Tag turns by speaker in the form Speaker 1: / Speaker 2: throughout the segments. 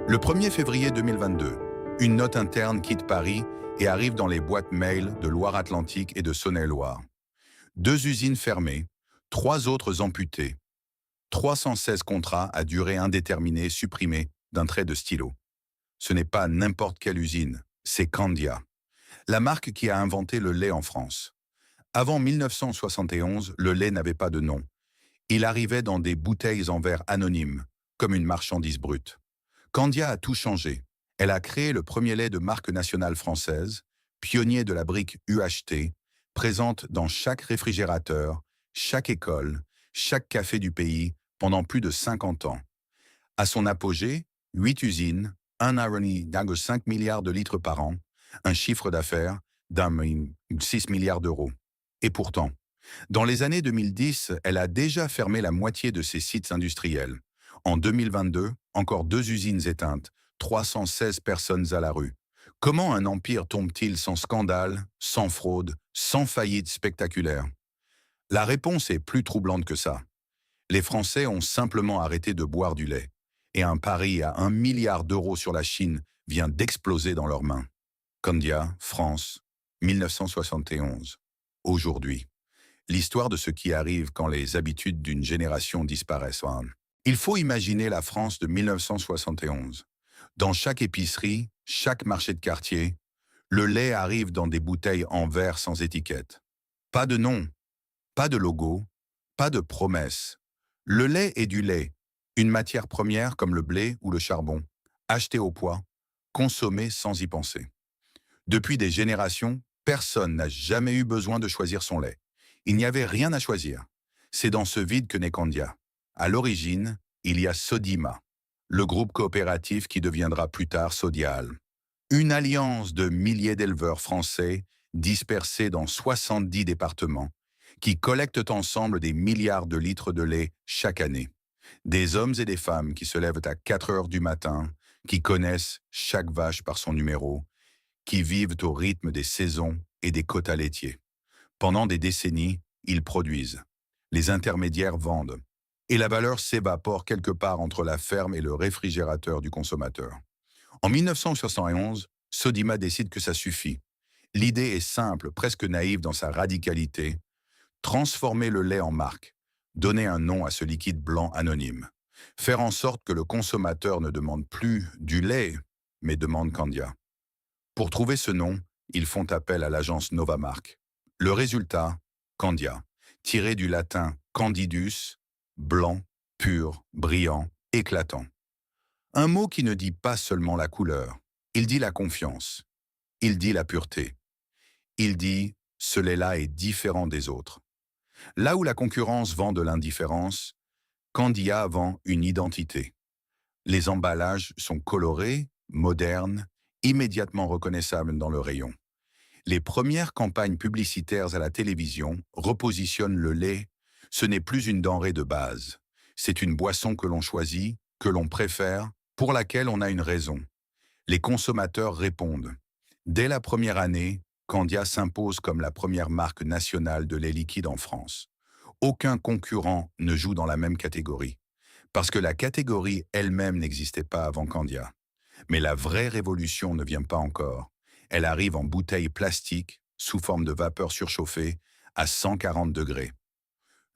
Speaker 1: Le 1er février 2022, une note interne quitte Paris et arrive dans les boîtes mail de Loire-Atlantique et de Saône-et-Loire. 2 usines fermées, 3 autres amputées, 316 contrats à durée indéterminée supprimés d'un trait de stylo. Ce n'est pas n'importe quelle usine, c'est Candia, la marque qui a inventé le lait en France. Avant 1971, le lait n'avait pas de nom. Il arrivait dans des bouteilles en verre anonymes, comme une marchandise brute. Candia a tout changé. Elle a créé le premier lait de marque nationale française, pionnier de la brique UHT, présente dans chaque réfrigérateur, chaque école, chaque café du pays pendant plus de 50 ans. À son apogée, 8 usines, un R&D 5 milliards de litres par an, un chiffre d'affaires d'6 milliards d'euros. Et pourtant, dans les années 2010, elle a déjà fermé la moitié de ses sites industriels. En 2022, encore 2 usines éteintes, 316 personnes à la rue. Comment un empire tombe-t-il sans scandale, sans fraude, sans faillite spectaculaire? La réponse est plus troublante que ça. Les Français ont simplement arrêté de boire du lait. Et un pari à 1 milliard d'euros sur la Chine vient d'exploser dans leurs mains. Candia, France, 1971. Aujourd'hui. L'histoire de ce qui arrive quand les habitudes d'une génération disparaissent. Il faut imaginer la France de 1971. Dans chaque épicerie, chaque marché de quartier, le lait arrive dans des bouteilles en verre sans étiquette. Pas de nom, pas de logo, pas de promesse. Le lait est du lait, une matière première comme le blé ou le charbon, acheté au poids, consommé sans y penser. Depuis des générations, personne n'a jamais eu besoin de choisir son lait. Il n'y avait rien à choisir. C'est dans ce vide que naît Candia. À l'origine, il y a Sodima, le groupe coopératif qui deviendra plus tard Sodial. Une alliance de milliers d'éleveurs français dispersés dans 70 départements qui collectent ensemble des milliards de litres de lait chaque année. Des hommes et des femmes qui se lèvent à 4 heures du matin, qui connaissent chaque vache par son numéro, qui vivent au rythme des saisons et des quotas laitiers. Pendant des décennies, ils produisent. Les intermédiaires vendent. Et la valeur s'évapore quelque part entre la ferme et le réfrigérateur du consommateur. En 1971, Sodima décide que ça suffit. L'idée est simple, presque naïve dans sa radicalité. Transformer le lait en marque. Donner un nom à ce liquide blanc anonyme. Faire en sorte que le consommateur ne demande plus du lait, mais demande Candia. Pour trouver ce nom, ils font appel à l'agence Novamark. Le résultat, Candia, tiré du latin candidus, blanc, pur, brillant, éclatant. Un mot qui ne dit pas seulement la couleur, il dit la confiance, il dit la pureté, il dit « ce lait-là est différent des autres ». Là où la concurrence vend de l'indifférence, Candia vend une identité. Les emballages sont colorés, modernes, immédiatement reconnaissables dans le rayon. Les premières campagnes publicitaires à la télévision repositionnent le lait. Ce n'est plus une denrée de base. C'est une boisson que l'on choisit, que l'on préfère, pour laquelle on a une raison. Les consommateurs répondent. Dès la première année, Candia s'impose comme la première marque nationale de lait liquide en France. Aucun concurrent ne joue dans la même catégorie, parce que la catégorie elle-même n'existait pas avant Candia. Mais la vraie révolution ne vient pas encore. Elle arrive en bouteille plastique, sous forme de vapeur surchauffée, à 140 degrés.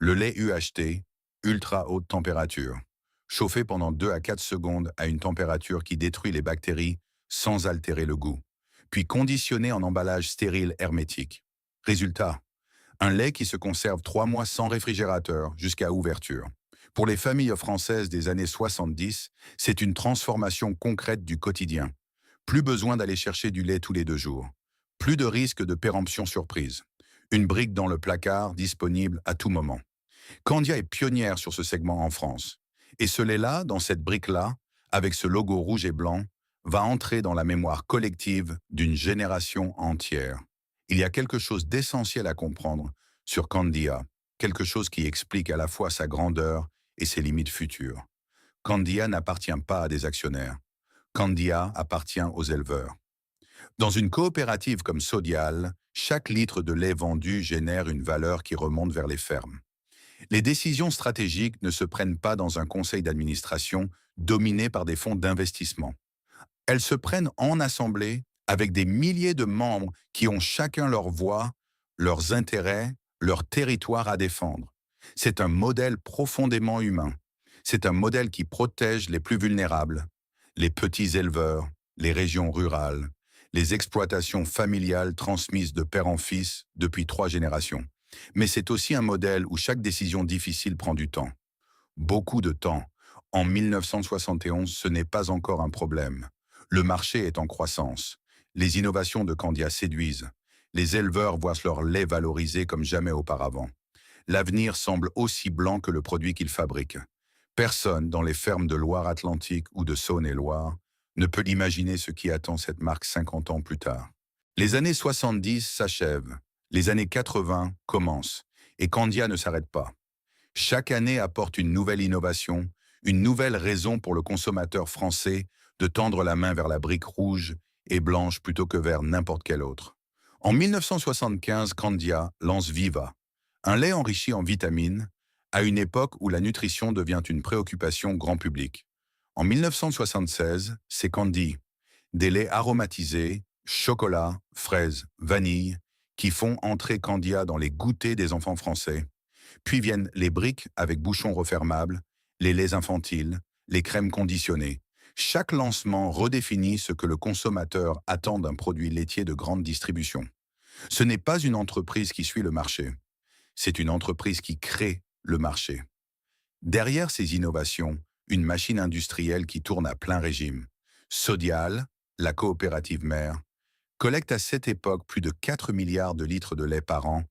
Speaker 1: Le lait UHT, ultra haute température, chauffé pendant 2 à 4 secondes à une température qui détruit les bactéries sans altérer le goût, puis conditionné en emballage stérile hermétique. Résultat, un lait qui se conserve 3 mois sans réfrigérateur jusqu'à ouverture. Pour les familles françaises des années 70, c'est une transformation concrète du quotidien. Plus besoin d'aller chercher du lait tous les 2 jours. Plus de risque de péremption surprise. Une brique dans le placard, disponible à tout moment. Candia est pionnière sur ce segment en France. Et ce lait-là, dans cette brique-là, avec ce logo rouge et blanc, va entrer dans la mémoire collective d'une génération entière. Il y a quelque chose d'essentiel à comprendre sur Candia, quelque chose qui explique à la fois sa grandeur et ses limites futures. Candia n'appartient pas à des actionnaires. Candia appartient aux éleveurs. Dans une coopérative comme Sodial, chaque litre de lait vendu génère une valeur qui remonte vers les fermes. Les décisions stratégiques ne se prennent pas dans un conseil d'administration dominé par des fonds d'investissement. Elles se prennent en assemblée avec des milliers de membres qui ont chacun leur voix, leurs intérêts, leur territoire à défendre. C'est un modèle profondément humain. C'est un modèle qui protège les plus vulnérables, les petits éleveurs, les régions rurales, les exploitations familiales transmises de père en fils depuis 3 générations. Mais c'est aussi un modèle où chaque décision difficile prend du temps. Beaucoup de temps. En 1971, ce n'est pas encore un problème. Le marché est en croissance. Les innovations de Candia séduisent. Les éleveurs voient leur lait valorisé comme jamais auparavant. L'avenir semble aussi blanc que le produit qu'ils fabriquent. Personne dans les fermes de Loire-Atlantique ou de Saône-et-Loire ne peut imaginer ce qui attend cette marque 50 ans plus tard. Les années 70 s'achèvent, les années 80 commencent, et Candia ne s'arrête pas. Chaque année apporte une nouvelle innovation, une nouvelle raison pour le consommateur français de tendre la main vers la brique rouge et blanche plutôt que vers n'importe quelle autre. En 1975, Candia lance Viva, un lait enrichi en vitamines, à une époque où la nutrition devient une préoccupation grand public. En 1976, c'est Candy, des laits aromatisés, chocolat, fraises, vanille, qui font entrer Candia dans les goûters des enfants français. Puis viennent les briques avec bouchons refermables, les laits infantiles, les crèmes conditionnées. Chaque lancement redéfinit ce que le consommateur attend d'un produit laitier de grande distribution. Ce n'est pas une entreprise qui suit le marché, c'est une entreprise qui crée le marché. Derrière ces innovations, une machine industrielle qui tourne à plein régime. Sodial, la coopérative mère, collecte à cette époque plus de 4 milliards de litres de lait par an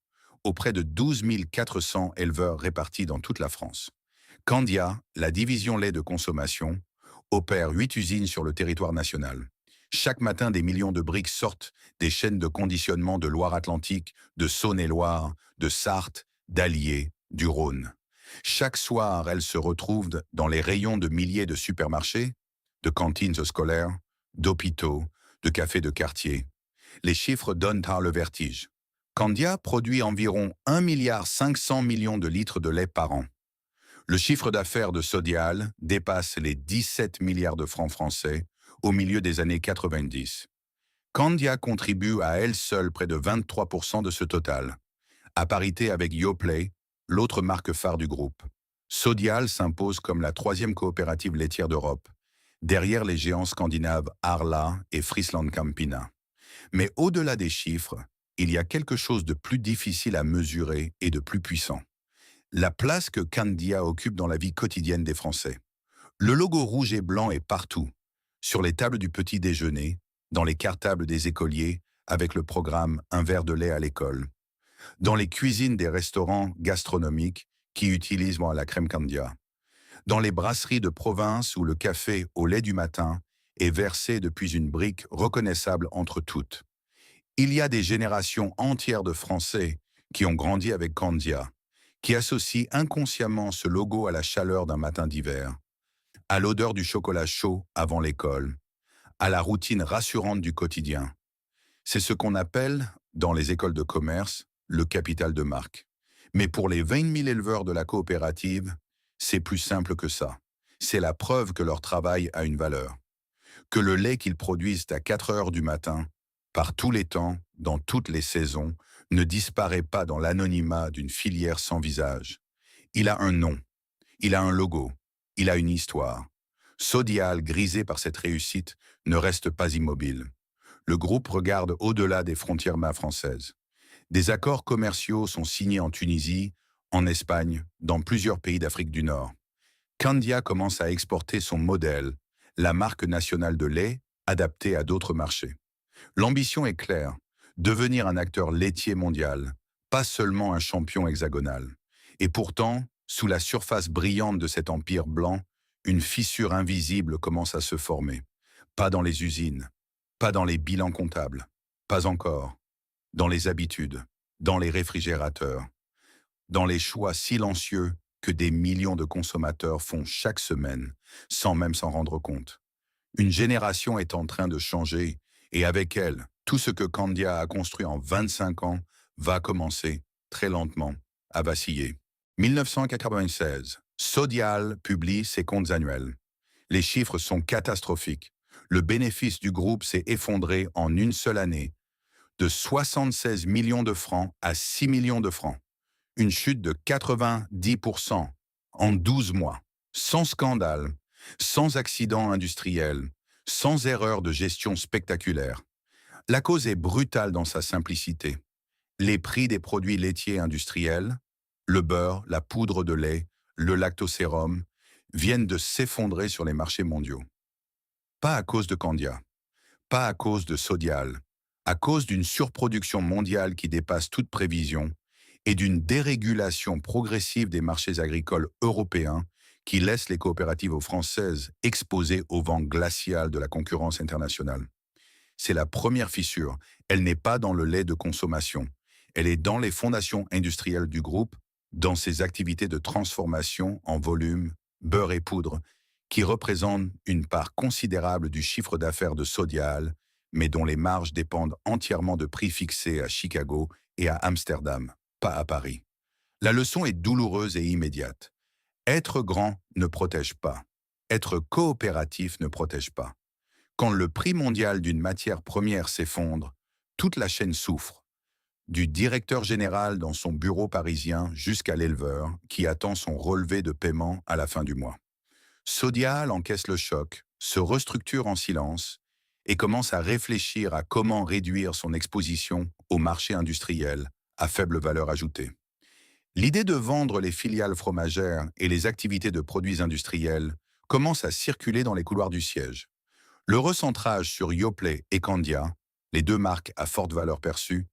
Speaker 1: auprès de 12 400 éleveurs répartis dans toute la France. Candia, la division lait de consommation, opère 8 usines sur le territoire national. Chaque matin, des millions de briques sortent des chaînes de conditionnement de Loire-Atlantique, de Saône-et-Loire, de Sarthe, d'Allier, du Rhône. Chaque soir, elles se retrouvent dans les rayons de milliers de supermarchés, de cantines scolaires, d'hôpitaux, de cafés de quartier. Les chiffres donnent le vertige. Candia produit environ 1,5 milliard de litres de lait par an. Le chiffre d'affaires de Sodial dépasse les 17 milliards de francs français au milieu des années 90. Candia contribue à elle seule près de 23% de ce total, à parité avec Yoplait, l'autre marque phare du groupe. Sodial s'impose comme la 3e coopérative laitière d'Europe, derrière les géants scandinaves Arla et Friesland Campina. Mais au-delà des chiffres, il y a quelque chose de plus difficile à mesurer et de plus puissant. La place que Candia occupe dans la vie quotidienne des Français. Le logo rouge et blanc est partout, sur les tables du petit déjeuner, dans les cartables des écoliers, avec le programme Un verre de lait à l'école, dans les cuisines des restaurants gastronomiques qui utilisent la crème Candia, dans les brasseries de province où le café au lait du matin est versé depuis une brique reconnaissable entre toutes. Il y a des générations entières de Français qui ont grandi avec Candia, qui associent inconsciemment ce logo à la chaleur d'un matin d'hiver, à l'odeur du chocolat chaud avant l'école, à la routine rassurante du quotidien. C'est ce qu'on appelle, dans les écoles de commerce, le capital de marque. Mais pour les 20 000 éleveurs de la coopérative, c'est plus simple que ça. C'est la preuve que leur travail a une valeur. Que le lait qu'ils produisent à 4 heures du matin, par tous les temps, dans toutes les saisons, ne disparaît pas dans l'anonymat d'une filière sans visage. Il a un nom, il a un logo, il a une histoire. Sodial, grisé par cette réussite, ne reste pas immobile. Le groupe regarde au-delà des frontières françaises. Des accords commerciaux sont signés en Tunisie, en Espagne, dans plusieurs pays d'Afrique du Nord. Candia commence à exporter son modèle, la marque nationale de lait, adaptée à d'autres marchés. L'ambition est claire, devenir un acteur laitier mondial, pas seulement un champion hexagonal. Et pourtant, sous la surface brillante de cet empire blanc, une fissure invisible commence à se former. Pas dans les usines, pas dans les bilans comptables, pas encore. Dans les habitudes, dans les réfrigérateurs, dans les choix silencieux que des millions de consommateurs font chaque semaine, sans même s'en rendre compte. Une génération est en train de changer, et avec elle, tout ce que Candia a construit en 25 ans va commencer, très lentement, à vaciller. 1996, Sodial publie ses comptes annuels. Les chiffres sont catastrophiques. Le bénéfice du groupe s'est effondré en une seule année, de 76 millions de francs à 6 millions de francs. Une chute de 90% en 12 mois. Sans scandale, sans accident industriel, sans erreur de gestion spectaculaire. La cause est brutale dans sa simplicité. Les prix des produits laitiers industriels, le beurre, la poudre de lait, le lactosérum, viennent de s'effondrer sur les marchés mondiaux. Pas à cause de Candia, pas à cause de Sodial, à cause d'une surproduction mondiale qui dépasse toute prévision et d'une dérégulation progressive des marchés agricoles européens qui laisse les coopératives françaises exposées au vent glacial de la concurrence internationale. C'est la première fissure. Elle n'est pas dans le lait de consommation. Elle est dans les fondations industrielles du groupe, dans ses activités de transformation en volume, beurre et poudre, qui représentent une part considérable du chiffre d'affaires de Sodial, mais dont les marges dépendent entièrement de prix fixés à Chicago et à Amsterdam, pas à Paris. La leçon est douloureuse et immédiate. Être grand ne protège pas. Être coopératif ne protège pas. Quand le prix mondial d'une matière première s'effondre, toute la chaîne souffre, du directeur général dans son bureau parisien jusqu'à l'éleveur qui attend son relevé de paiement à la fin du mois. Sodial encaisse le choc, se restructure en silence et commence à réfléchir à comment réduire son exposition au marché industriel à faible valeur ajoutée. L'idée de vendre les filiales fromagères et les activités de produits industriels commence à circuler dans les couloirs du siège. Le recentrage sur Yoplait et Candia, les deux marques à forte valeur perçue,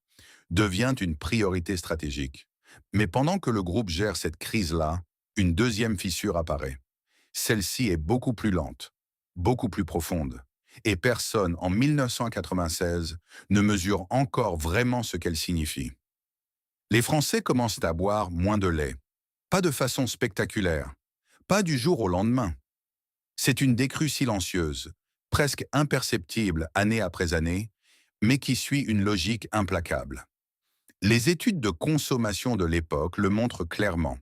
Speaker 1: devient une priorité stratégique. Mais pendant que le groupe gère cette crise-là, une deuxième fissure apparaît. Celle-ci est beaucoup plus lente, beaucoup plus profonde, et personne en 1996 ne mesure encore vraiment ce qu'elle signifie. Les Français commencent à boire moins de lait, pas de façon spectaculaire, pas du jour au lendemain. C'est une décrue silencieuse, presque imperceptible année après année, mais qui suit une logique implacable. Les études de consommation de l'époque le montrent clairement.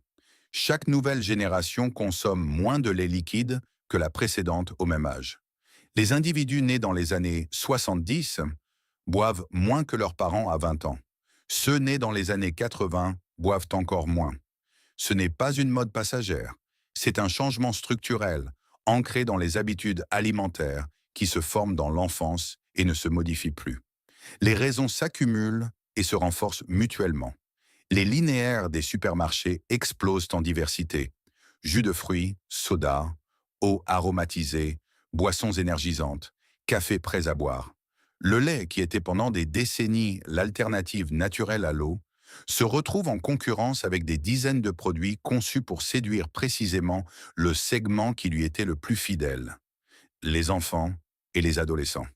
Speaker 1: Chaque nouvelle génération consomme moins de lait liquide que la précédente au même âge. Les individus nés dans les années 70 boivent moins que leurs parents à 20 ans. Ceux nés dans les années 80 boivent encore moins. Ce n'est pas une mode passagère, c'est un changement structurel, ancré dans les habitudes alimentaires qui se forment dans l'enfance et ne se modifient plus. Les raisons s'accumulent et se renforcent mutuellement. Les linéaires des supermarchés explosent en diversité. Jus de fruits, soda, eau aromatisée, boissons énergisantes, cafés prêts à boire. Le lait, qui était pendant des décennies l'alternative naturelle à l'eau, se retrouve en concurrence avec des dizaines de produits conçus pour séduire précisément le segment qui lui était le plus fidèle, les enfants et les adolescents.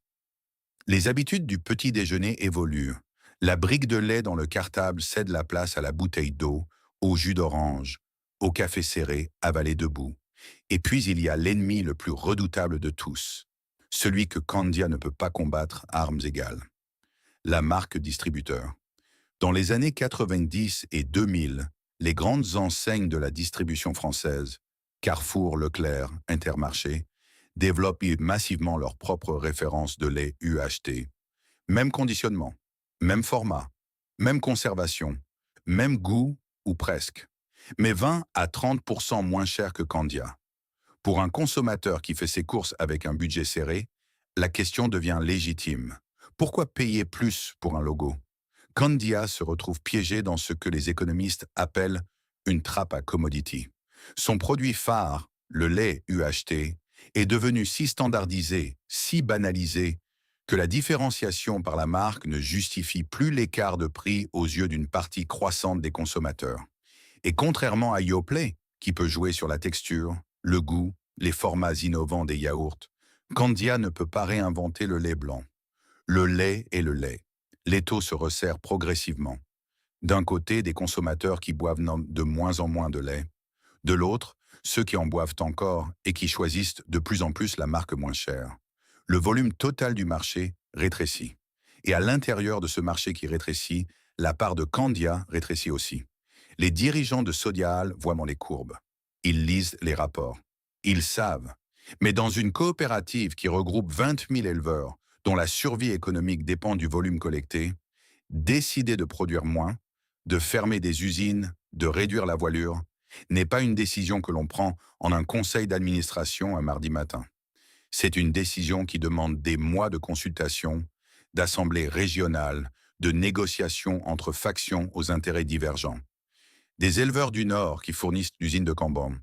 Speaker 1: Les habitudes du petit déjeuner évoluent. La brique de lait dans le cartable cède la place à la bouteille d'eau, au jus d'orange, au café serré avalé debout. Et puis il y a l'ennemi le plus redoutable de tous, celui que Candia ne peut pas combattre à armes égales. La marque distributeur. Dans les années 90 et 2000, les grandes enseignes de la distribution française, Carrefour, Leclerc, Intermarché, développent massivement leurs propres références de lait UHT. Même conditionnement, même format, même conservation, même goût ou presque, mais 20 à 30% moins cher que Candia. Pour un consommateur qui fait ses courses avec un budget serré, la question devient légitime. Pourquoi payer plus pour un logo? Candia se retrouve piégé dans ce que les économistes appellent une trappe à commodity. Son produit phare, le lait UHT, est devenu si standardisé, si banalisé, que la différenciation par la marque ne justifie plus l'écart de prix aux yeux d'une partie croissante des consommateurs. Et contrairement à Yoplait, qui peut jouer sur la texture, le goût, les formats innovants des yaourts, Candia ne peut pas réinventer le lait blanc. Le lait est le lait. L'étau se resserre progressivement. D'un côté, des consommateurs qui boivent de moins en moins de lait. De l'autre, ceux qui en boivent encore et qui choisissent de plus en plus la marque moins chère. Le volume total du marché rétrécit. Et à l'intérieur de ce marché qui rétrécit, la part de Candia rétrécit aussi. Les dirigeants de Sodial voient dans les courbes. Ils lisent les rapports. Ils savent. Mais dans une coopérative qui regroupe 20 000 éleveurs, dont la survie économique dépend du volume collecté, décider de produire moins, de fermer des usines, de réduire la voilure, n'est pas une décision que l'on prend en un conseil d'administration un mardi matin. C'est une décision qui demande des mois de consultation, d'assemblées régionales, de négociations entre factions aux intérêts divergents. Des éleveurs du Nord qui fournissent l'usine de Cambon,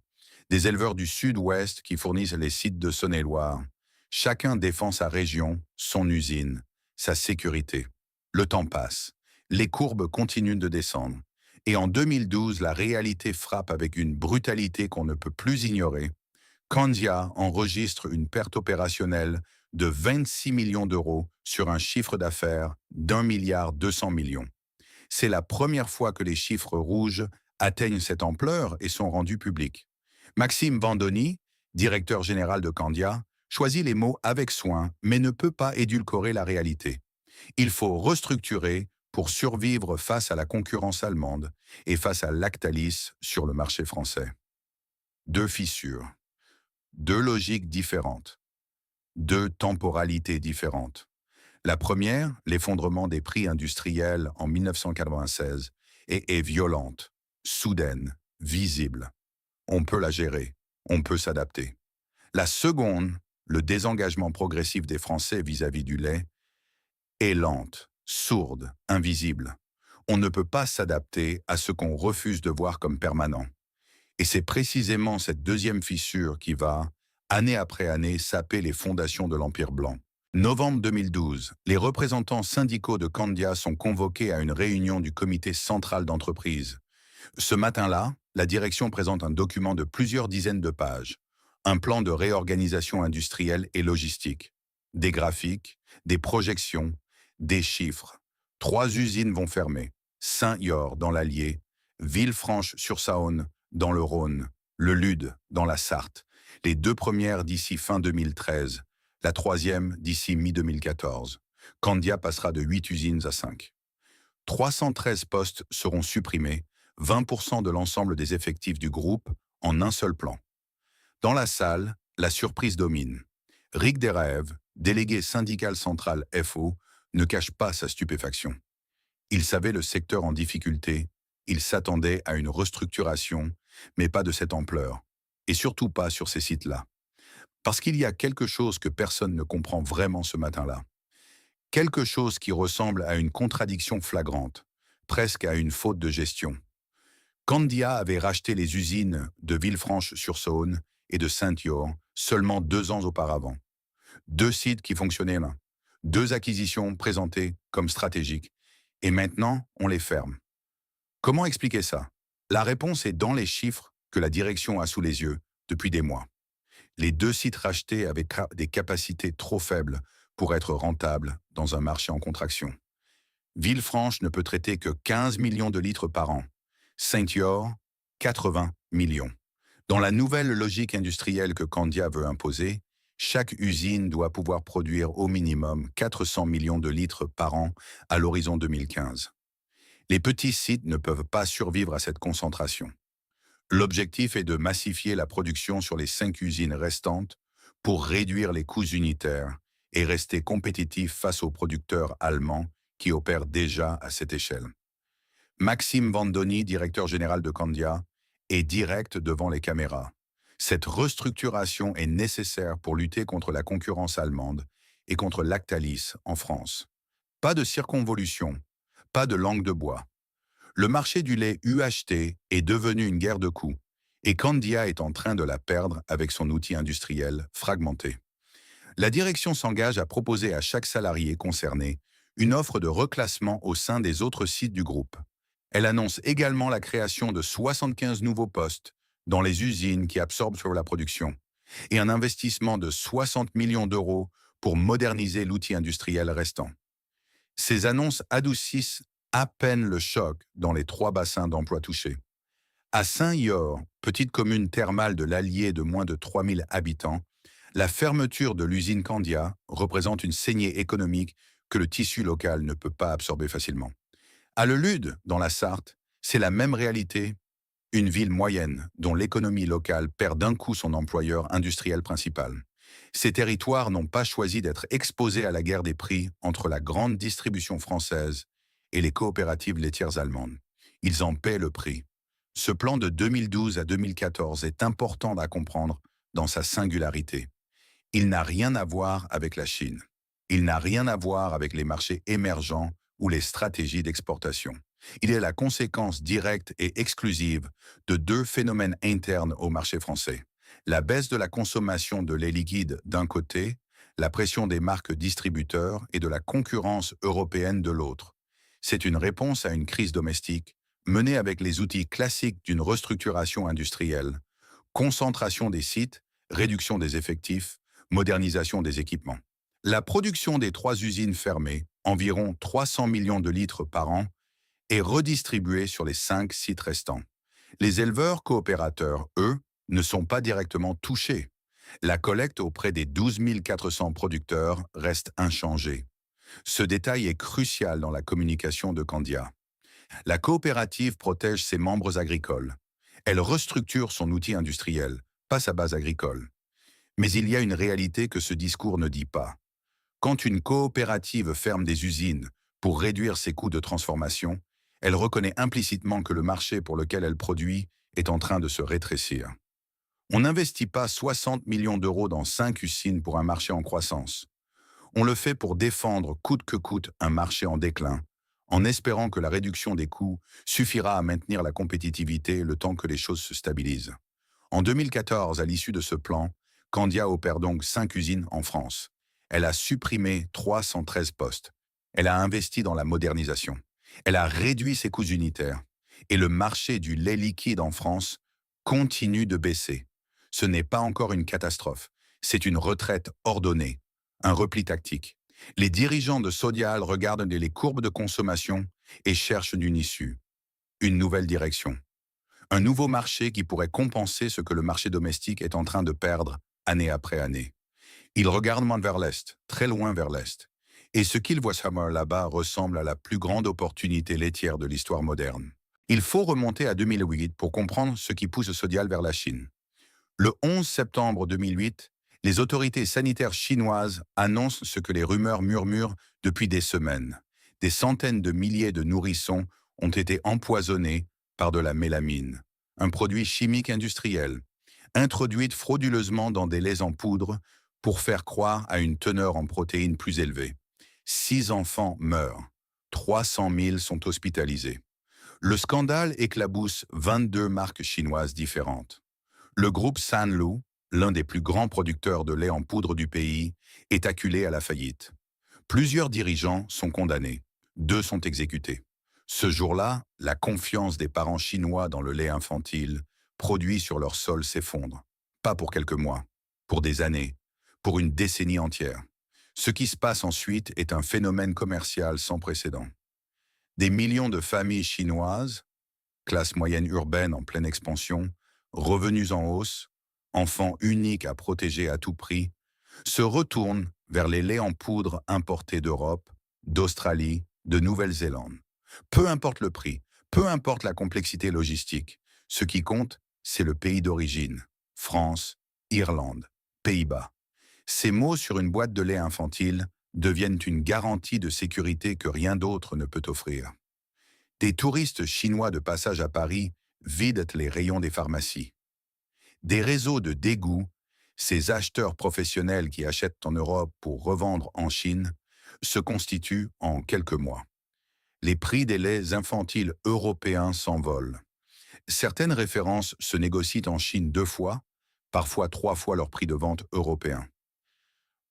Speaker 1: des éleveurs du Sud-Ouest qui fournissent les sites de Saône-et-Loire. Chacun défend sa région, son usine, sa sécurité. Le temps passe. Les courbes continuent de descendre. Et en 2012, la réalité frappe avec une brutalité qu'on ne peut plus ignorer. Candia enregistre une perte opérationnelle de 26 millions d'euros sur un chiffre d'affaires d'1,2 milliard. C'est la première fois que les chiffres rouges atteignent cette ampleur et sont rendus publics. Maxime Vandoni, directeur général de Candia, choisit les mots avec soin, mais ne peut pas édulcorer la réalité. Il faut restructurer pour survivre face à la concurrence allemande et face à Lactalis sur le marché français. Deux fissures, deux logiques différentes, deux temporalités différentes. La première, l'effondrement des prix industriels en 1996, est violente, soudaine, visible. On peut la gérer, on peut s'adapter. La seconde, le désengagement progressif des Français vis-à-vis du lait, est lente, sourde, invisible. On ne peut pas s'adapter à ce qu'on refuse de voir comme permanent. Et c'est précisément cette deuxième fissure qui va, année après année, saper les fondations de l'Empire blanc. Novembre 2012, les représentants syndicaux de Candia sont convoqués à une réunion du comité central d'entreprise. Ce matin-là, la direction présente un document de plusieurs dizaines de pages, un plan de réorganisation industrielle et logistique, des graphiques, des projections, des chiffres. 3 usines vont fermer, Saint-Yor dans l'Allier, Villefranche-sur-Saône dans le Rhône, le Lude dans la Sarthe, les 2 premières d'ici fin 2013, la 3e d'ici mi-2014. Candia passera de 8 usines à 5. 313 postes seront supprimés, 20% de l'ensemble des effectifs du groupe en un seul plan. Dans la salle, la surprise domine. Rick Deraev, délégué syndical central FO, ne cache pas sa stupéfaction. Il savait le secteur en difficulté, il s'attendait à une restructuration, mais pas de cette ampleur, et surtout pas sur ces sites-là. Parce qu'il y a quelque chose que personne ne comprend vraiment ce matin-là. Quelque chose qui ressemble à une contradiction flagrante, presque à une faute de gestion. Candia avait racheté les usines de Villefranche-sur-Saône et de Saint-Yor seulement 2 ans auparavant. 2 sites qui fonctionnaient là. 2 acquisitions présentées comme stratégiques. Et maintenant, on les ferme. Comment expliquer ça? La réponse est dans les chiffres que la direction a sous les yeux depuis des mois. Les 2 sites rachetés avaient des capacités trop faibles pour être rentables dans un marché en contraction. Villefranche ne peut traiter que 15 millions de litres par an. Saint-Yor, 80 millions. Dans la nouvelle logique industrielle que Candia veut imposer, chaque usine doit pouvoir produire au minimum 400 millions de litres par an à l'horizon 2015. Les petits sites ne peuvent pas survivre à cette concentration. L'objectif est de massifier la production sur les 5 usines restantes pour réduire les coûts unitaires et rester compétitif face aux producteurs allemands qui opèrent déjà à cette échelle. Maxime Vandoni, directeur général de Candia, est direct devant les caméras. Cette restructuration est nécessaire pour lutter contre la concurrence allemande et contre Lactalis en France. Pas de circonvolution, pas de langue de bois. Le marché du lait UHT est devenu une guerre de coûts et Candia est en train de la perdre avec son outil industriel fragmenté. La direction s'engage à proposer à chaque salarié concerné une offre de reclassement au sein des autres sites du groupe. Elle annonce également la création de 75 nouveaux postes dans les usines qui absorbent sur la production et un investissement de 60 millions d'euros pour moderniser l'outil industriel restant. Ces annonces adoucissent à peine le choc dans les 3 bassins d'emploi touchés. À Saint-Yor, petite commune thermale de l'Allier de moins de 3000 habitants, la fermeture de l'usine Candia représente une saignée économique que le tissu local ne peut pas absorber facilement. À Le Lude, dans la Sarthe, C'est la même réalité. Une ville moyenne, dont l'économie locale perd d'un coup son employeur industriel principal. Ces territoires n'ont pas choisi d'être exposés à la guerre des prix entre la grande distribution française et les coopératives laitières allemandes. Ils en paient le prix. Ce plan de 2012 à 2014 est important à comprendre dans sa singularité. Il n'a rien à voir avec la Chine. Il n'a rien à voir avec les marchés émergents ou les stratégies d'exportation. Il est la conséquence directe et exclusive de deux phénomènes internes au marché français. La baisse de la consommation de lait liquide d'un côté, la pression des marques distributeurs et de la concurrence européenne de l'autre. C'est une réponse à une crise domestique menée avec les outils classiques d'une restructuration industrielle, concentration des sites, réduction des effectifs, modernisation des équipements. La production des 3 usines fermées, environ 300 millions de litres par an, est redistribuée sur les 5 sites restants. Les éleveurs coopérateurs, eux, ne sont pas directement touchés. La collecte auprès des 12 400 producteurs reste inchangée. Ce détail est crucial dans la communication de Candia. La coopérative protège ses membres agricoles. Elle restructure son outil industriel, pas sa base agricole. Mais il y a une réalité que ce discours ne dit pas. Quand une coopérative ferme des usines pour réduire ses coûts de transformation, elle reconnaît implicitement que le marché pour lequel elle produit est en train de se rétrécir. On n'investit pas 60 millions d'euros dans 5 usines pour un marché en croissance. On le fait pour défendre coûte que coûte un marché en déclin, en espérant que la réduction des coûts suffira à maintenir la compétitivité le temps que les choses se stabilisent. En 2014, à l'issue de ce plan, Candia opère donc 5 usines en France. Elle a supprimé 313 postes. Elle a investi dans la modernisation. Elle a réduit ses coûts unitaires. Et le marché du lait liquide en France continue de baisser. Ce n'est pas encore une catastrophe. C'est une retraite ordonnée, un repli tactique. Les dirigeants de Sodial regardent les courbes de consommation et cherchent une issue, une nouvelle direction. Un nouveau marché qui pourrait compenser ce que le marché domestique est en train de perdre année après année. Ils regardent moins vers l'Est, très loin vers l'Est. Et ce qu'ils voient là-bas ressemble à la plus grande opportunité laitière de l'histoire moderne. Il faut remonter à 2008 pour comprendre ce qui pousse Sodial vers la Chine. Le 11 septembre 2008, les autorités sanitaires chinoises annoncent ce que les rumeurs murmurent depuis des semaines. Des centaines de milliers de nourrissons ont été empoisonnés par de la mélamine, un produit chimique industriel, introduite frauduleusement dans des laits en poudre pour faire croire à une teneur en protéines plus élevée. 6 enfants meurent, 300 000 sont hospitalisés. Le scandale éclabousse 22 marques chinoises différentes. Le groupe Sanlu, l'un des plus grands producteurs de lait en poudre du pays, est acculé à la faillite. Plusieurs dirigeants sont condamnés, 2 sont exécutés. Ce jour-là, la confiance des parents chinois dans le lait infantile produit sur leur sol s'effondre. Pas pour quelques mois, pour des années, pour une décennie entière. Ce qui se passe ensuite est un phénomène commercial sans précédent. Des millions de familles chinoises, classe moyenne urbaine en pleine expansion, revenus en hausse, enfants uniques à protéger à tout prix, se retournent vers les laits en poudre importés d'Europe, d'Australie, de Nouvelle-Zélande. Peu importe le prix, peu importe la complexité logistique, ce qui compte, c'est le pays d'origine, France, Irlande, Pays-Bas. Ces mots sur une boîte de lait infantile deviennent une garantie de sécurité que rien d'autre ne peut offrir. Des touristes chinois de passage à Paris vident les rayons des pharmacies. Des réseaux de dégoût, ces acheteurs professionnels qui achètent en Europe pour revendre en Chine, se constituent en quelques mois. Les prix des laits infantiles européens s'envolent. Certaines références se négocient en Chine 2 fois, parfois 3 fois leur prix de vente européen.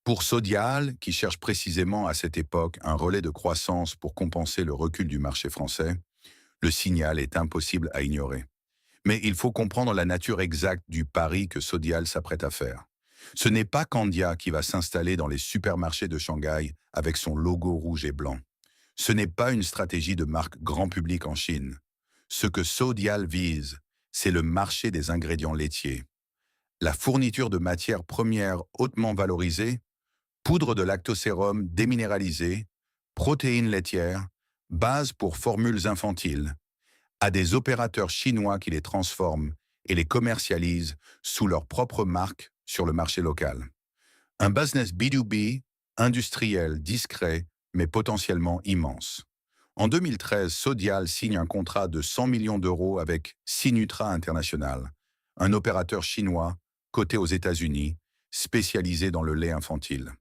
Speaker 1: Pour Sodial, qui cherche précisément à cette époque un relais de croissance pour compenser le recul du marché français, le signal est impossible à ignorer. Mais il faut comprendre la nature exacte du pari que Sodial s'apprête à faire. Ce n'est pas Candia qui va s'installer dans les supermarchés de Shanghai avec son logo rouge et blanc. Ce n'est pas une stratégie de marque grand public en Chine. Ce que Sodial vise, c'est le marché des ingrédients laitiers. La fourniture de matières premières hautement valorisées, poudre de lactosérum déminéralisée, protéines laitières, base pour formules infantiles, à des opérateurs chinois qui les transforment et les commercialisent sous leur propre marque sur le marché local. Un business B2B, industriel, discret, mais potentiellement immense. En 2013, Sodial signe un contrat de 100 millions d'euros avec Sinutra International, un opérateur chinois coté aux États-Unis, spécialisé dans le lait infantile.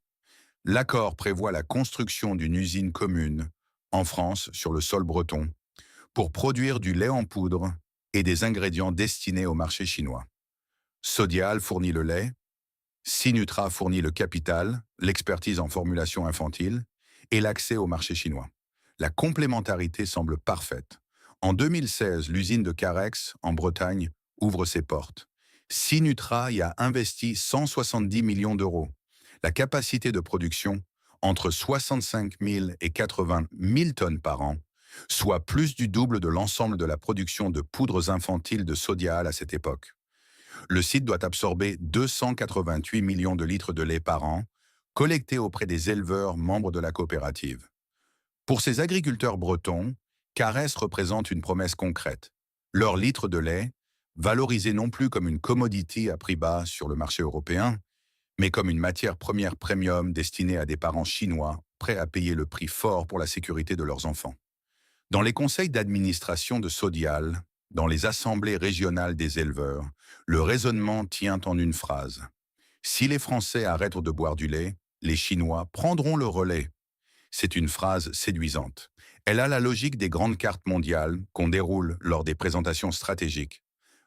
Speaker 1: L'accord prévoit la construction d'une usine commune en France sur le sol breton pour produire du lait en poudre et des ingrédients destinés au marché chinois. Sodial fournit le lait, Sinutra fournit le capital, l'expertise en formulation infantile et l'accès au marché chinois. La complémentarité semble parfaite. En 2016, l'usine de Carex, en Bretagne, ouvre ses portes. Sinutra y a investi 170 millions d'euros. La capacité de production, entre 65 000 et 80 000 tonnes par an, soit plus du double de l'ensemble de la production de poudres infantiles de Sodial à cette époque. Le site doit absorber 288 millions de litres de lait par an, collectés auprès des éleveurs membres de la coopérative. Pour ces agriculteurs bretons, Caresse représente une promesse concrète. Leur litre de lait, valorisé non plus comme une commodity à prix bas sur le marché européen, mais comme une matière première premium destinée à des parents chinois prêts à payer le prix fort pour la sécurité de leurs enfants. Dans les conseils d'administration de Sodial, dans les assemblées régionales des éleveurs, le raisonnement tient en une phrase. Si les Français arrêtent de boire du lait, les Chinois prendront le relais. C'est une phrase séduisante. Elle a la logique des grandes cartes mondiales qu'on déroule lors des présentations stratégiques.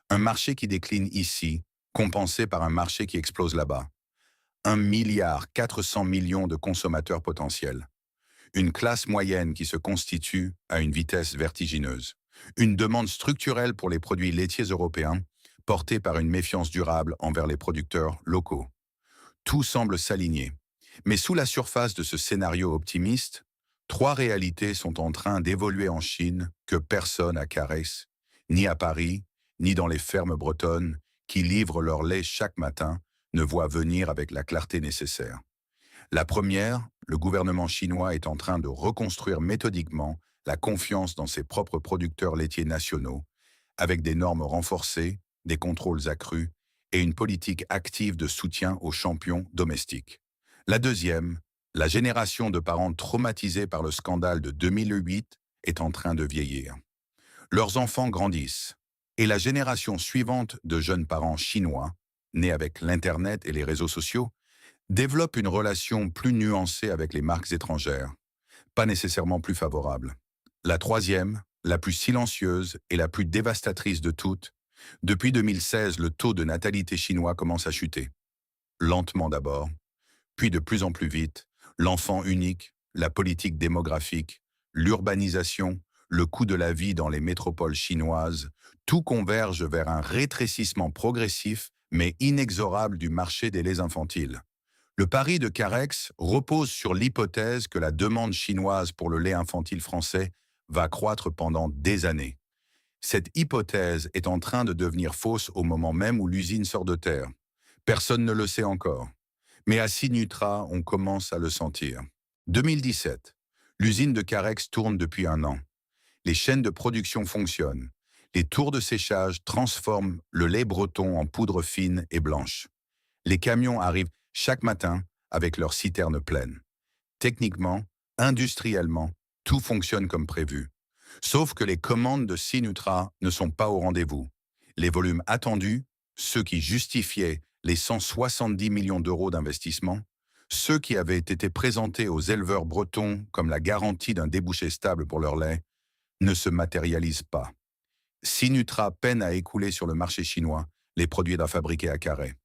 Speaker 1: Un marché qui décline ici, compensé par un marché qui explose là-bas. 1,4 milliard de consommateurs potentiels. Une classe moyenne qui se constitue à une vitesse vertigineuse. Une demande structurelle pour les produits laitiers européens, portée par une méfiance durable envers les producteurs locaux. Tout semble s'aligner. Mais sous la surface de ce scénario optimiste, trois réalités sont en train d'évoluer en Chine que personne à Caresse, ni à Paris, ni dans les fermes bretonnes qui livrent leur lait chaque matin, ne voit venir avec la clarté nécessaire. La première, le gouvernement chinois est en train de reconstruire méthodiquement la confiance dans ses propres producteurs laitiers nationaux, avec des normes renforcées, des contrôles accrus et une politique active de soutien aux champions domestiques. La deuxième, la génération de parents traumatisés par le scandale de 2008 est en train de vieillir. Leurs enfants grandissent, et la génération suivante de jeunes parents chinois, nés avec l'Internet et les réseaux sociaux, développe une relation plus nuancée avec les marques étrangères, pas nécessairement plus favorable. La troisième, la plus silencieuse et la plus dévastatrice de toutes, depuis 2016, le taux de natalité chinois commence à chuter. Lentement d'abord, puis de plus en plus vite, l'enfant unique, la politique démographique, l'urbanisation, le coût de la vie dans les métropoles chinoises, tout converge vers un rétrécissement progressif mais inexorable du marché des laits infantiles. Le pari de Carex repose sur l'hypothèse que la demande chinoise pour le lait infantile français va croître pendant des années. Cette hypothèse est en train de devenir fausse au moment même où l'usine sort de terre. Personne ne le sait encore. Mais à Sinutra, on commence à le sentir. 2017. L'usine de Carex tourne depuis un an. Les chaînes de production fonctionnent. Les tours de séchage transforment le lait breton en poudre fine et blanche. Les camions arrivent chaque matin avec leurs citernes pleines. Techniquement, industriellement, tout fonctionne comme prévu. Sauf que les commandes de Sinutra ne sont pas au rendez-vous. Les volumes attendus, ceux qui justifiaient les 170 millions d'euros d'investissement, ceux qui avaient été présentés aux éleveurs bretons comme la garantie d'un débouché stable pour leur lait, ne se matérialisent pas. Sinutra peine à écouler sur le marché chinois les produits fabriqués à Carhaix.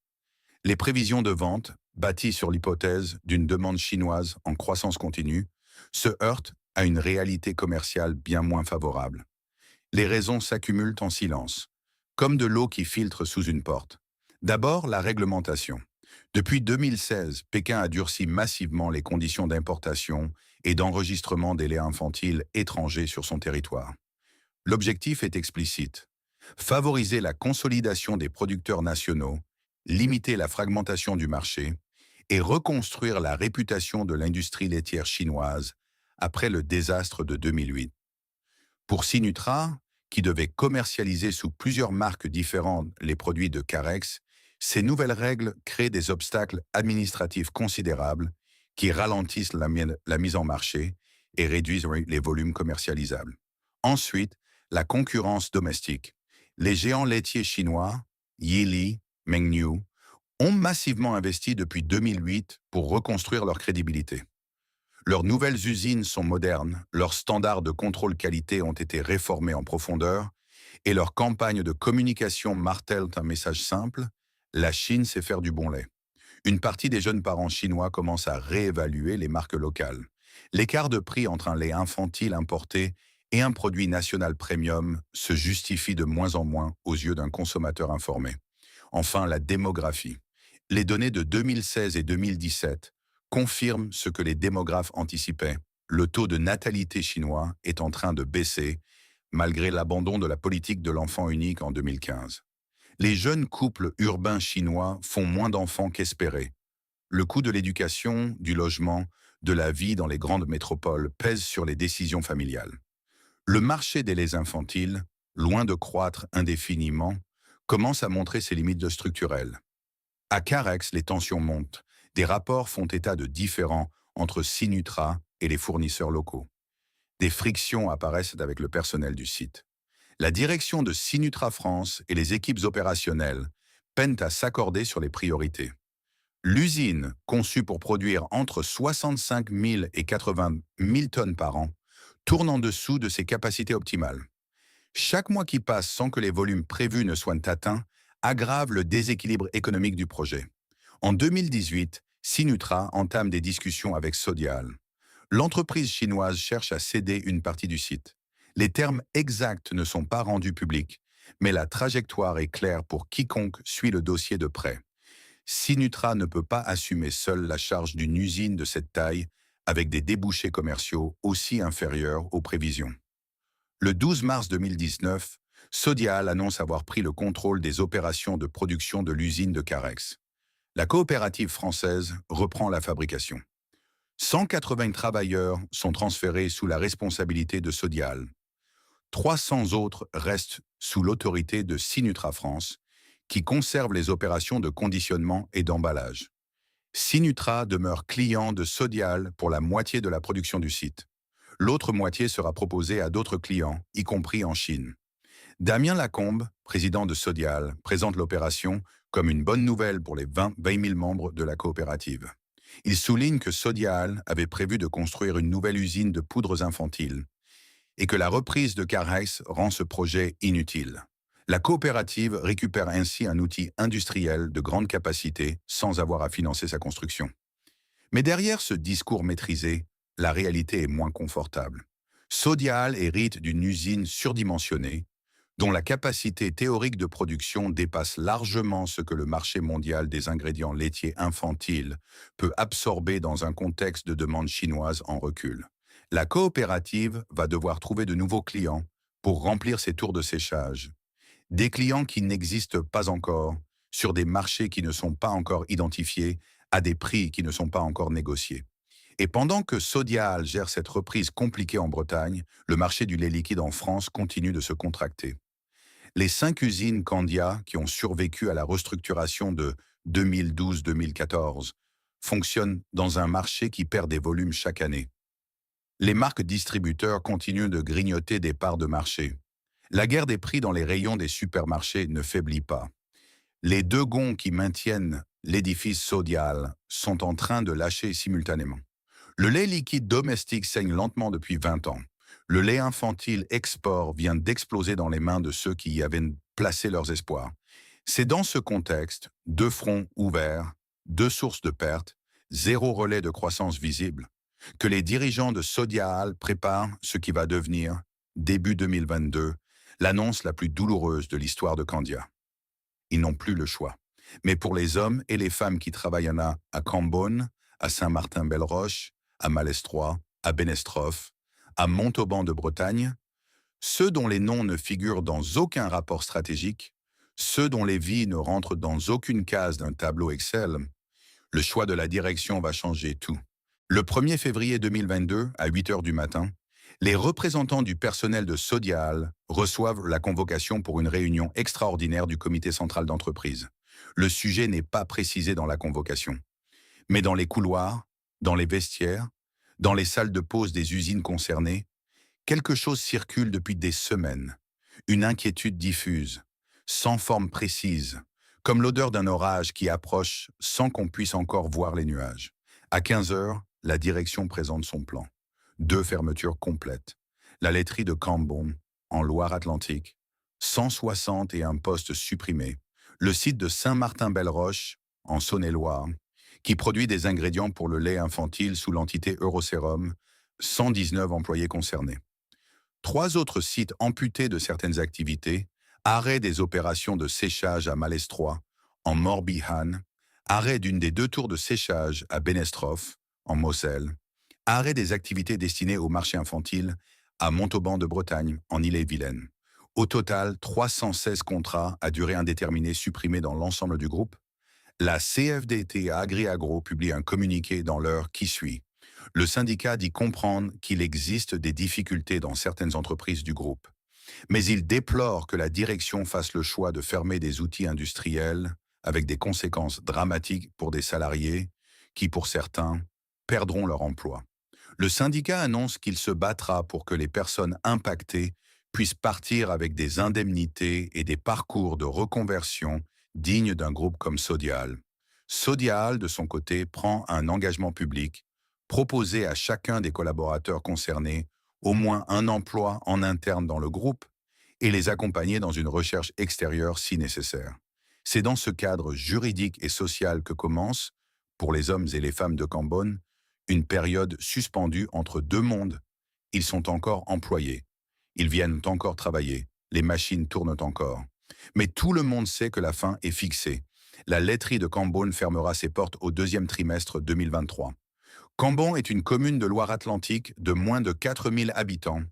Speaker 1: Les prévisions de vente, bâties sur l'hypothèse d'une demande chinoise en croissance continue, se heurtent à une réalité commerciale bien moins favorable. Les raisons s'accumulent en silence, comme de l'eau qui filtre sous une porte. D'abord, la réglementation. Depuis 2016, Pékin a durci massivement les conditions d'importation et d'enregistrement des laits infantiles étrangers sur son territoire. L'objectif est explicite. Favoriser la consolidation des producteurs nationaux, limiter la fragmentation du marché et reconstruire la réputation de l'industrie laitière chinoise après le désastre de 2008. Pour Sinutra, qui devait commercialiser sous plusieurs marques différentes les produits de Carex, ces nouvelles règles créent des obstacles administratifs considérables qui ralentissent la mise en marché et réduisent les volumes commercialisables. Ensuite, la concurrence domestique. Les géants laitiers chinois, Yili, Mengniu, ont massivement investi depuis 2008 pour reconstruire leur crédibilité. Leurs nouvelles usines sont modernes, leurs standards de contrôle qualité ont été réformés en profondeur et leurs campagnes de communication martèlent un message simple: la Chine sait faire du bon lait. Une partie des jeunes parents chinois commencent à réévaluer les marques locales. L'écart de prix entre un lait infantile importé et un produit national premium se justifie de moins en moins aux yeux d'un consommateur informé. Enfin, la démographie. Les données de 2016 et 2017 confirment ce que les démographes anticipaient. Le taux de natalité chinois est en train de baisser, malgré l'abandon de la politique de l'enfant unique en 2015. Les jeunes couples urbains chinois font moins d'enfants qu'espéré. Le coût de l'éducation, du logement, de la vie dans les grandes métropoles pèse sur les décisions familiales. Le marché des laits infantiles, loin de croître indéfiniment, commence à montrer ses limites structurelles. À Carex, les tensions montent. Des rapports font état de différends entre Sinutra et les fournisseurs locaux. Des frictions apparaissent avec le personnel du site. La direction de Sinutra France et les équipes opérationnelles peinent à s'accorder sur les priorités. L'usine, conçue pour produire entre 65 000 et 80 000 tonnes par an, tourne en dessous de ses capacités optimales. Chaque mois qui passe sans que les volumes prévus ne soient atteints aggrave le déséquilibre économique du projet. En 2018, Sinutra entame des discussions avec Sodial. L'entreprise chinoise cherche à céder une partie du site. Les termes exacts ne sont pas rendus publics, mais la trajectoire est claire pour quiconque suit le dossier de près. Sinutra ne peut pas assumer seule la charge d'une usine de cette taille avec des débouchés commerciaux aussi inférieurs aux prévisions. Le 12 mars 2019, Sodial annonce avoir pris le contrôle des opérations de production de l'usine de Carex. La coopérative française reprend la fabrication. 180 travailleurs sont transférés sous la responsabilité de Sodial. 300 autres restent sous l'autorité de Sinutra France, qui conserve les opérations de conditionnement et d'emballage. Sinutra demeure client de Sodial pour la moitié de la production du site. L'autre moitié sera proposée à d'autres clients, y compris en Chine. Damien Lacombe, président de Sodial, présente l'opération comme une bonne nouvelle pour les 20 000 membres de la coopérative. Il souligne que Sodial avait prévu de construire une nouvelle usine de poudres infantiles et que la reprise de Carex rend ce projet inutile. La coopérative récupère ainsi un outil industriel de grande capacité sans avoir à financer sa construction. Mais derrière ce discours maîtrisé, la réalité est moins confortable. Sodial hérite d'une usine surdimensionnée, dont la capacité théorique de production dépasse largement ce que le marché mondial des ingrédients laitiers infantiles peut absorber dans un contexte de demande chinoise en recul. La coopérative va devoir trouver de nouveaux clients pour remplir ses tours de séchage. Des clients qui n'existent pas encore, sur des marchés qui ne sont pas encore identifiés, à des prix qui ne sont pas encore négociés. Et pendant que Sodial gère cette reprise compliquée en Bretagne, le marché du lait liquide en France continue de se contracter. Les 5 usines Candia qui ont survécu à la restructuration de 2012-2014 fonctionnent dans un marché qui perd des volumes chaque année. Les marques distributeurs continuent de grignoter des parts de marché. La guerre des prix dans les rayons des supermarchés ne faiblit pas. Les 2 gonds qui maintiennent l'édifice Sodial sont en train de lâcher simultanément. Le lait liquide domestique saigne lentement depuis 20 ans. Le lait infantile export vient d'exploser dans les mains de ceux qui y avaient placé leurs espoirs. C'est dans ce contexte, 2 fronts ouverts, 2 sources de pertes, 0 relais de croissance visible, que les dirigeants de Sodial préparent ce qui va devenir, début 2022, l'annonce la plus douloureuse de l'histoire de Candia. Ils n'ont plus le choix. Mais pour les hommes et les femmes qui travaillent à Cambonne, à Saint-Martin-Belle-Roche, à Malestroit, à Bénestroff, à Montauban de Bretagne, ceux dont les noms ne figurent dans aucun rapport stratégique, ceux dont les vies ne rentrent dans aucune case d'un tableau Excel, le choix de la direction va changer tout. Le 1er février 2022, à 8 heures du matin, Les représentants du personnel de Sodial reçoivent la convocation pour une réunion extraordinaire du comité central d'entreprise. Le sujet n'est pas précisé dans la convocation. Mais dans les couloirs, dans les vestiaires, dans les salles de pause des usines concernées, quelque chose circule depuis des semaines. Une inquiétude diffuse, sans forme précise, comme l'odeur d'un orage qui approche sans qu'on puisse encore voir les nuages. À 15 heures, la direction présente son plan. 2 fermetures complètes. La laiterie de Cambon, en Loire-Atlantique, 161 postes supprimés. Le site de Saint-Martin-Belle-Roche, en Saône-et-Loire, qui produit des ingrédients pour le lait infantile sous l'entité Eurosérum, 119 employés concernés. 3 autres sites amputés de certaines activités, arrêt des opérations de séchage à Malestroit, en Morbihan, arrêt d'une des 2 tours de séchage à Bennestroff, en Moselle, arrêt des activités destinées au marché infantile à Montauban de Bretagne, en Ille-et-Vilaine. Au total, 316 contrats à durée indéterminée supprimés dans l'ensemble du groupe. La CFDT Agri-Agro publie un communiqué dans l'heure qui suit. Le syndicat dit comprendre qu'il existe des difficultés dans certaines entreprises du groupe. Mais il déplore que la direction fasse le choix de fermer des outils industriels avec des conséquences dramatiques pour des salariés qui, pour certains, perdront leur emploi. Le syndicat annonce qu'il se battra pour que les personnes impactées puissent partir avec des indemnités et des parcours de reconversion dignes d'un groupe comme Sodial. Sodial, de son côté, prend un engagement public, proposer à chacun des collaborateurs concernés au moins un emploi en interne dans le groupe et les accompagner dans une recherche extérieure si nécessaire. C'est dans ce cadre juridique et social que commence, pour les hommes et les femmes de Cambon, une période suspendue entre 2 mondes. Ils sont encore employés. Ils viennent encore travailler. Les machines tournent encore. Mais tout le monde sait que la fin est fixée. La laiterie de Cambon fermera ses portes au 2e trimestre 2023. Cambon est une commune de Loire-Atlantique de moins de 4000 habitants,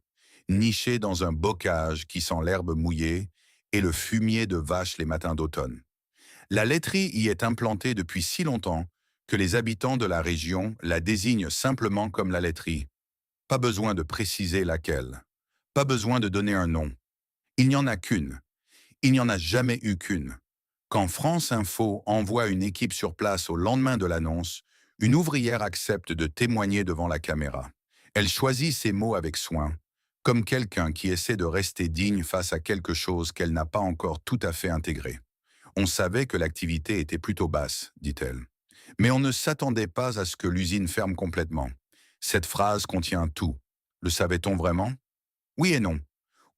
Speaker 1: nichée dans un bocage qui sent l'herbe mouillée et le fumier de vaches les matins d'automne. La laiterie y est implantée depuis si longtemps que les habitants de la région la désignent simplement comme la laiterie. Pas besoin de préciser laquelle. Pas besoin de donner un nom. Il n'y en a qu'une. Il n'y en a jamais eu qu'une. Quand France Info envoie une équipe sur place au lendemain de l'annonce, une ouvrière accepte de témoigner devant la caméra. Elle choisit ses mots avec soin, comme quelqu'un qui essaie de rester digne face à quelque chose qu'elle n'a pas encore tout à fait intégré. On savait que l'activité était plutôt basse, dit-elle. Mais on ne s'attendait pas à ce que l'usine ferme complètement. Cette phrase contient tout. Le savait-on vraiment? Oui et non.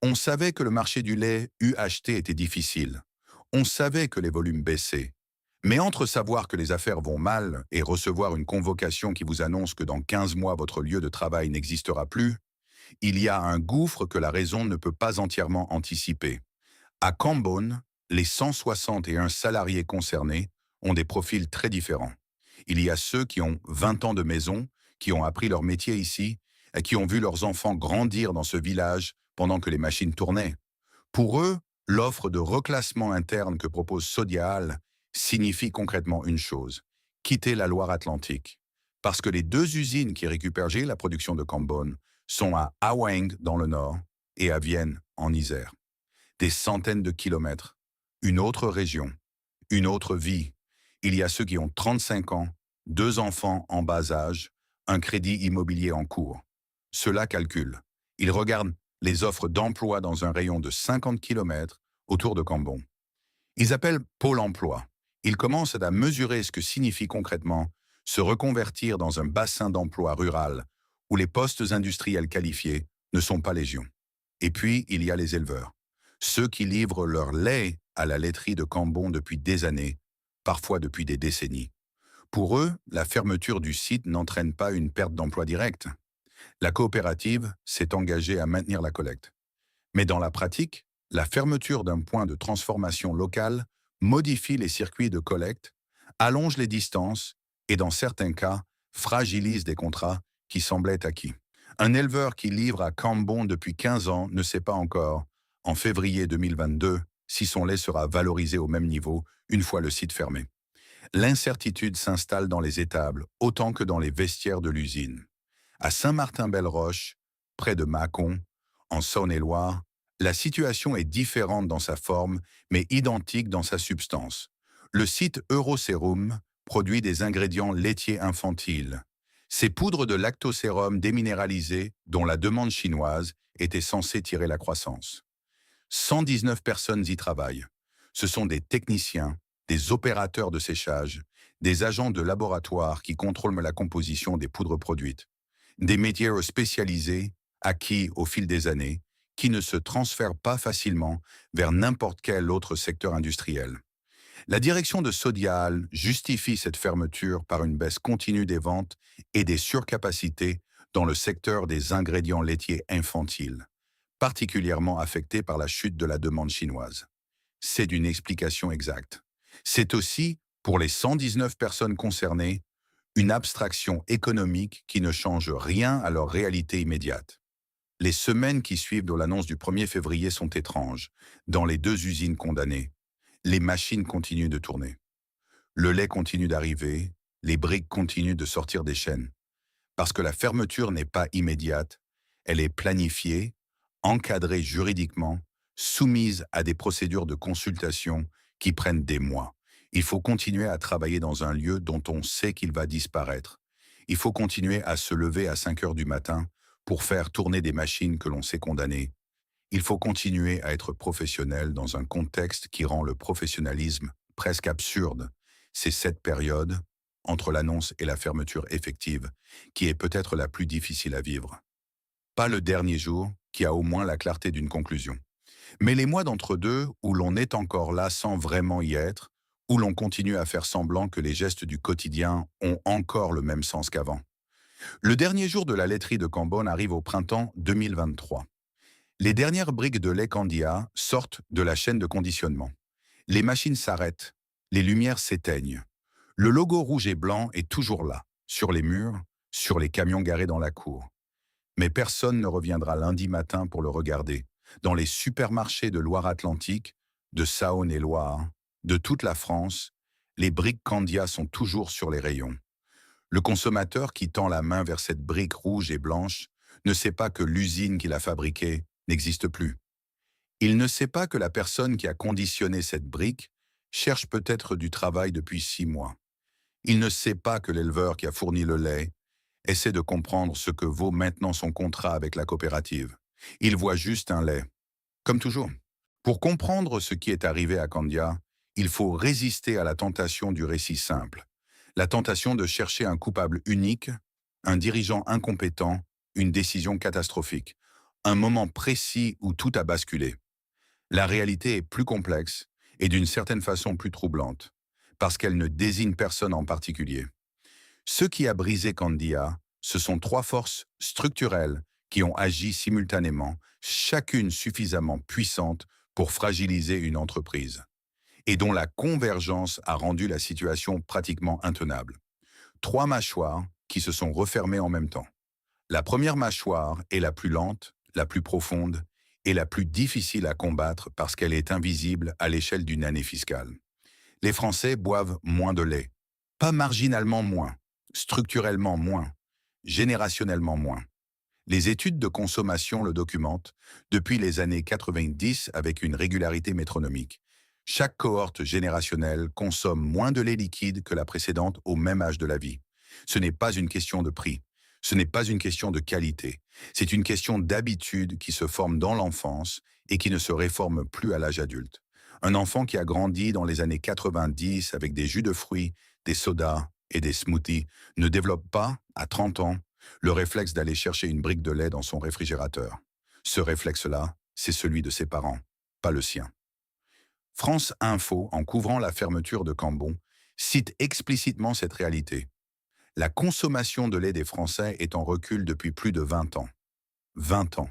Speaker 1: On savait que le marché du lait UHT était difficile. On savait que les volumes baissaient. Mais entre savoir que les affaires vont mal et recevoir une convocation qui vous annonce que dans 15 mois votre lieu de travail n'existera plus, il y a un gouffre que la raison ne peut pas entièrement anticiper. À Cambon, les 161 salariés concernés ont des profils très différents. Il y a ceux qui ont 20 ans de maison, qui ont appris leur métier ici, et qui ont vu leurs enfants grandir dans ce village pendant que les machines tournaient. Pour eux, l'offre de reclassement interne que propose Sodial signifie concrètement une chose, quitter la Loire-Atlantique. Parce que les 2 usines qui récupèrent la production de Cambon sont à Aweng dans le nord et à Vienne en Isère. Des centaines de kilomètres, une autre région, une autre vie. Il y a ceux qui ont 35 ans, 2 enfants en bas âge, un crédit immobilier en cours. Ceux-là calculent. Ils regardent les offres d'emploi dans un rayon de 50 kilomètres autour de Cambon. Ils appellent Pôle emploi. Ils commencent à mesurer ce que signifie concrètement se reconvertir dans un bassin d'emploi rural où les postes industriels qualifiés ne sont pas légion. Et puis, il y a les éleveurs. Ceux qui livrent leur lait à la laiterie de Cambon depuis des années, parfois depuis des décennies. Pour eux, la fermeture du site n'entraîne pas une perte d'emploi directe. La coopérative s'est engagée à maintenir la collecte. Mais dans la pratique, la fermeture d'un point de transformation local modifie les circuits de collecte, allonge les distances et, dans certains cas, fragilise des contrats qui semblaient acquis. Un éleveur qui livre à Cambon depuis 15 ans ne sait pas encore, en février 2022, si son lait sera valorisé au même niveau une fois le site fermé. L'incertitude s'installe dans les étables autant que dans les vestiaires de l'usine. À Saint-Martin-Belle-Roche, près de Mâcon, en Saône-et-Loire, la situation est différente dans sa forme, mais identique dans sa substance. Le site Eurosérum produit des ingrédients laitiers infantiles. Ces poudres de lactosérum déminéralisées, dont la demande chinoise, étaient censées tirer la croissance. 119 personnes y travaillent. Ce sont des techniciens, des opérateurs de séchage, des agents de laboratoire qui contrôlent la composition des poudres produites. Des métiers spécialisés, acquis au fil des années, qui ne se transfèrent pas facilement vers n'importe quel autre secteur industriel. La direction de Sodiaal justifie cette fermeture par une baisse continue des ventes et des surcapacités dans le secteur des ingrédients laitiers infantiles, particulièrement affecté par la chute de la demande chinoise. C'est d'une explication exacte. C'est aussi, pour les 119 personnes concernées, une abstraction économique qui ne change rien à leur réalité immédiate. Les semaines qui suivent de l'annonce du 1er février sont étranges. Dans les 2 usines condamnées, les machines continuent de tourner. Le lait continue d'arriver, les briques continuent de sortir des chaînes. Parce que la fermeture n'est pas immédiate, elle est planifiée, encadrée juridiquement, soumise à des procédures de consultation qui prennent des mois. Il faut continuer à travailler dans un lieu dont on sait qu'il va disparaître. Il faut continuer à se lever à 5 heures du matin pour faire tourner des machines que l'on sait condamner. Il faut continuer à être professionnel dans un contexte qui rend le professionnalisme presque absurde. C'est cette période, entre l'annonce et la fermeture effective, qui est peut-être la plus difficile à vivre. Pas le dernier jour, qui a au moins la clarté d'une conclusion. Mais les mois d'entre-deux, où l'on est encore là sans vraiment y être, où l'on continue à faire semblant que les gestes du quotidien ont encore le même sens qu'avant. Le dernier jour de la laiterie de Cambonne arrive au printemps 2023. Les dernières briques de lait Candia sortent de la chaîne de conditionnement. Les machines s'arrêtent, les lumières s'éteignent. Le logo rouge et blanc est toujours là, sur les murs, sur les camions garés dans la cour. Mais personne ne reviendra lundi matin pour le regarder. Dans les supermarchés de Loire-Atlantique, de Saône-et-Loire, de toute la France, les briques Candia sont toujours sur les rayons. Le consommateur qui tend la main vers cette brique rouge et blanche ne sait pas que l'usine qui l'a fabriquée n'existe plus. Il ne sait pas que la personne qui a conditionné cette brique cherche peut-être du travail depuis 6 mois. Il ne sait pas que l'éleveur qui a fourni le lait essaie de comprendre ce que vaut maintenant son contrat avec la coopérative. Il voit juste un lait. Comme toujours. Pour comprendre ce qui est arrivé à Candia, il faut résister à la tentation du récit simple. La tentation de chercher un coupable unique, un dirigeant incompétent, une décision catastrophique. Un moment précis où tout a basculé. La réalité est plus complexe et d'une certaine façon plus troublante, parce qu'elle ne désigne personne en particulier. Ce qui a brisé Candia, ce sont 3 forces structurelles qui ont agi simultanément, chacune suffisamment puissante pour fragiliser une entreprise, et dont la convergence a rendu la situation pratiquement intenable. 3 mâchoires qui se sont refermées en même temps. La première mâchoire est la plus lente, la plus profonde et la plus difficile à combattre parce qu'elle est invisible à l'échelle d'une année fiscale. Les Français boivent moins de lait. Pas marginalement moins, structurellement moins, générationnellement moins. Les études de consommation le documentent depuis les années 90 avec une régularité métronomique. Chaque cohorte générationnelle consomme moins de lait liquide que la précédente au même âge de la vie. Ce n'est pas une question de prix. Ce n'est pas une question de qualité. C'est une question d'habitude qui se forme dans l'enfance et qui ne se réforme plus à l'âge adulte. Un enfant qui a grandi dans les années 90 avec des jus de fruits, des sodas et des smoothies ne développe pas, à 30 ans, le réflexe d'aller chercher une brique de lait dans son réfrigérateur. Ce réflexe-là, c'est celui de ses parents, pas le sien. France Info, en couvrant la fermeture de Cambon, cite explicitement cette réalité. La consommation de lait des Français est en recul depuis plus de 20 ans. 20 ans.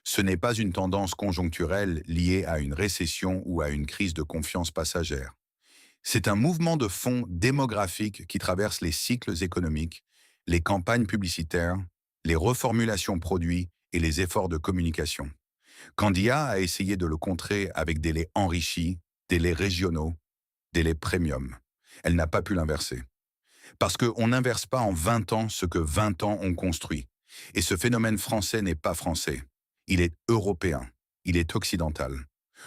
Speaker 1: Ce n'est pas une tendance conjoncturelle liée à une récession ou à une crise de confiance passagère. C'est un mouvement de fond démographique qui traverse les cycles économiques, les campagnes publicitaires, les reformulations produits et les efforts de communication. Candia a essayé de le contrer avec des laits enrichis, des laits régionaux, des laits premium. Elle n'a pas pu l'inverser. Parce qu'on n'inverse pas en 20 ans ce que 20 ans ont construit. Et ce phénomène français n'est pas français. Il est européen. Il est occidental.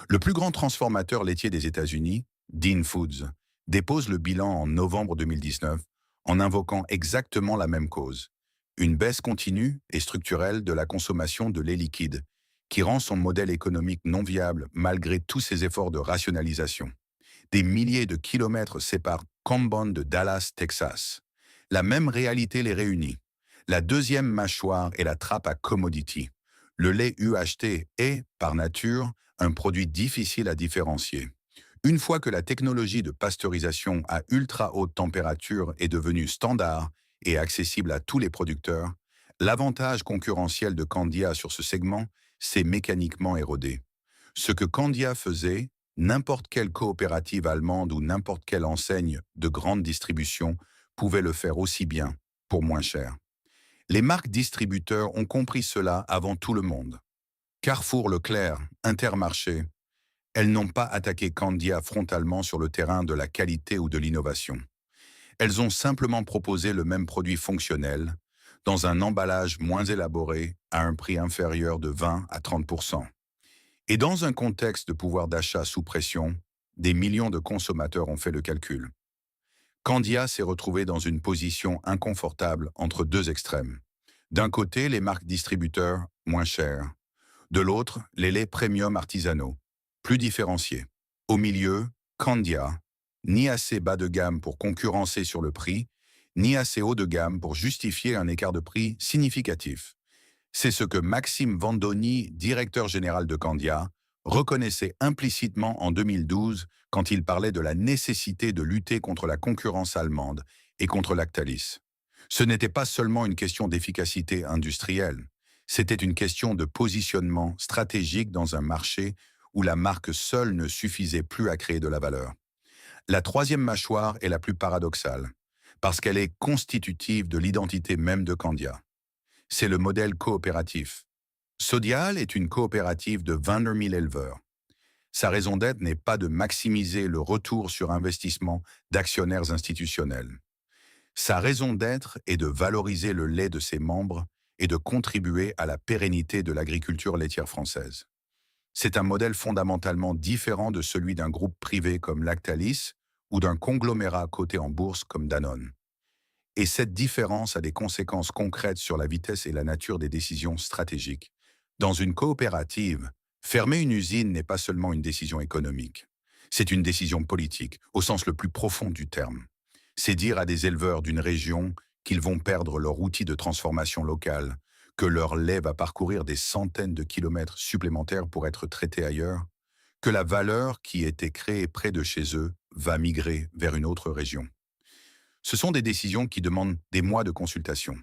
Speaker 1: Le plus grand transformateur laitier des États-Unis, Dean Foods, dépose le bilan en novembre 2019 en invoquant exactement la même cause, une baisse continue et structurelle de la consommation de lait liquide, qui rend son modèle économique non viable malgré tous ses efforts de rationalisation. Des milliers de kilomètres séparent Camden de Dallas, Texas. La même réalité les réunit. La deuxième mâchoire est la trappe à commodity. Le lait UHT est, par nature, un produit difficile à différencier. Une fois que la technologie de pasteurisation à ultra haute température est devenue standard et accessible à tous les producteurs, l'avantage concurrentiel de Candia sur ce segment s'est mécaniquement érodé. Ce que Candia faisait, n'importe quelle coopérative allemande ou n'importe quelle enseigne de grande distribution pouvait le faire aussi bien, pour moins cher. Les marques distributeurs ont compris cela avant tout le monde. Carrefour, Leclerc, Intermarché, elles n'ont pas attaqué Candia frontalement sur le terrain de la qualité ou de l'innovation. Elles ont simplement proposé le même produit fonctionnel, dans un emballage moins élaboré, à un prix inférieur de 20 à 30%. Et dans un contexte de pouvoir d'achat sous pression, des millions de consommateurs ont fait le calcul. Candia s'est retrouvé dans une position inconfortable entre deux extrêmes. D'un côté, les marques distributeurs moins chères. De l'autre, les laits premium artisanaux, plus différenciés. Au milieu, Candia, ni assez bas de gamme pour concurrencer sur le prix, ni assez haut de gamme pour justifier un écart de prix significatif. C'est ce que Maxime Vandoni, directeur général de Candia, reconnaissait implicitement en 2012 quand il parlait de la nécessité de lutter contre la concurrence allemande et contre Lactalis. Ce n'était pas seulement une question d'efficacité industrielle, c'était une question de positionnement stratégique dans un marché où la marque seule ne suffisait plus à créer de la valeur. La troisième mâchoire est la plus paradoxale, parce qu'elle est constitutive de l'identité même de Candia. C'est le modèle coopératif. Sodial est une coopérative de 22 000 éleveurs. Sa raison d'être n'est pas de maximiser le retour sur investissement d'actionnaires institutionnels. Sa raison d'être est de valoriser le lait de ses membres et de contribuer à la pérennité de l'agriculture laitière française. C'est un modèle fondamentalement différent de celui d'un groupe privé comme Lactalis ou d'un conglomérat coté en bourse comme Danone. Et cette différence a des conséquences concrètes sur la vitesse et la nature des décisions stratégiques. Dans une coopérative, fermer une usine n'est pas seulement une décision économique. C'est une décision politique, au sens le plus profond du terme. C'est dire à des éleveurs d'une région qu'ils vont perdre leur outil de transformation locale, que leur lait va parcourir des centaines de kilomètres supplémentaires pour être traité ailleurs, que la valeur qui était créée près de chez eux va migrer vers une autre région. Ce sont des décisions qui demandent des mois de consultation,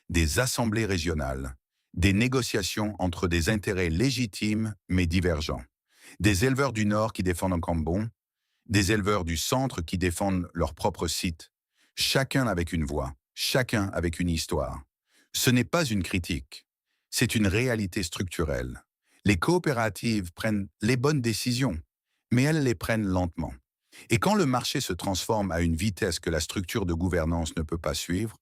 Speaker 1: des assemblées régionales, des négociations entre des intérêts légitimes mais divergents, des éleveurs du Nord qui défendent un Cambon, des éleveurs du Centre qui défendent leur propre site, chacun avec une voix, chacun avec une histoire. Ce n'est pas une critique, c'est une réalité structurelle. Les coopératives prennent les bonnes décisions, mais elles les prennent lentement. Et quand le marché se transforme à une vitesse que la structure de gouvernance ne peut pas suivre,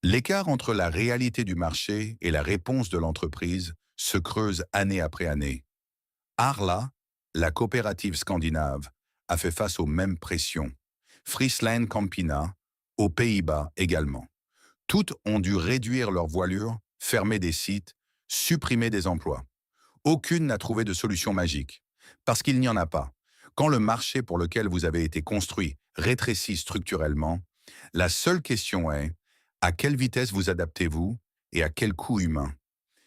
Speaker 1: l'écart entre la réalité du marché et la réponse de l'entreprise se creuse année après année. Arla, la coopérative scandinave, a fait face aux mêmes pressions. Friesland Campina, aux Pays-Bas également. Toutes ont dû réduire leur voilure, fermer des sites, supprimer des emplois. Aucune n'a trouvé de solution magique, parce qu'il n'y en a pas. Quand le marché pour lequel vous avez été construit rétrécit structurellement, la seule question est à quelle vitesse vous adaptez-vous et à quel coût humain?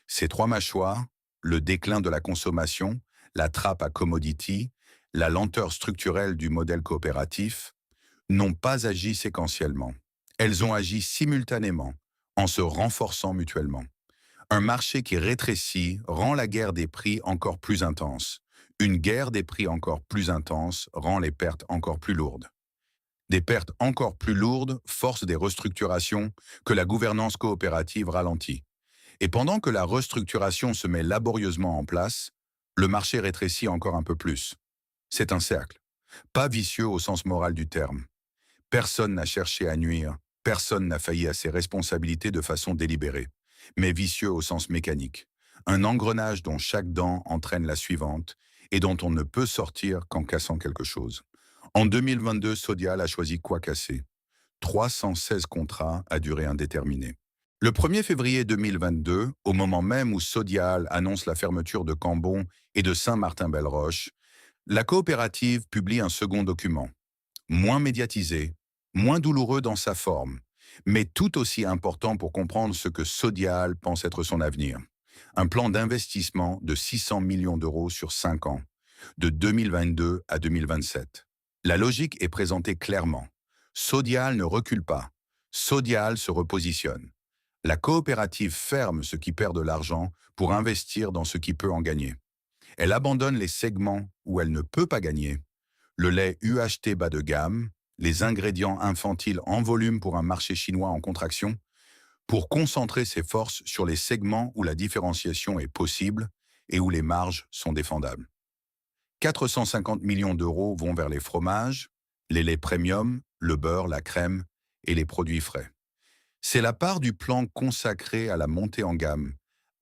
Speaker 1: Ces trois mâchoires, le déclin de la consommation, la trappe à commodity, la lenteur structurelle du modèle coopératif, n'ont pas agi séquentiellement. Elles ont agi simultanément, en se renforçant mutuellement. Un marché qui rétrécit rend la guerre des prix encore plus intense. Une guerre des prix encore plus intense rend les pertes encore plus lourdes. Des pertes encore plus lourdes forcent des restructurations que la gouvernance coopérative ralentit. Et pendant que la restructuration se met laborieusement en place, le marché rétrécit encore un peu plus. C'est un cercle, pas vicieux au sens moral du terme. Personne n'a cherché à nuire, personne n'a failli à ses responsabilités de façon délibérée. mais vicieux au sens mécanique. Un engrenage dont chaque dent entraîne la suivante et dont on ne peut sortir qu'en cassant quelque chose. En 2022, Sodial a choisi quoi casser? 316 contrats à durée indéterminée. Le 1er février 2022, au moment même où Sodial annonce la fermeture de Cambon et de Saint-Martin-Belle-Roche, la coopérative publie un second document, moins médiatisé, moins douloureux dans sa forme, mais tout aussi important pour comprendre ce que Sodial pense être son avenir. Un plan d'investissement de 600 millions d'euros sur 5 ans, de 2022 à 2027. La logique est présentée clairement. Sodial ne recule pas. Sodial se repositionne. La coopérative ferme ce qui perd de l'argent pour investir dans ce qui peut en gagner. Elle abandonne les segments où elle ne peut pas gagner. Le lait UHT bas de gamme, les ingrédients infantiles en volume pour un marché chinois en contraction, pour concentrer ses forces sur les segments où la différenciation est possible et où les marges sont défendables. 450 millions d'euros vont vers les fromages, les laits premium, le beurre, la crème et les produits frais. C'est la part du plan consacré à la montée en gamme,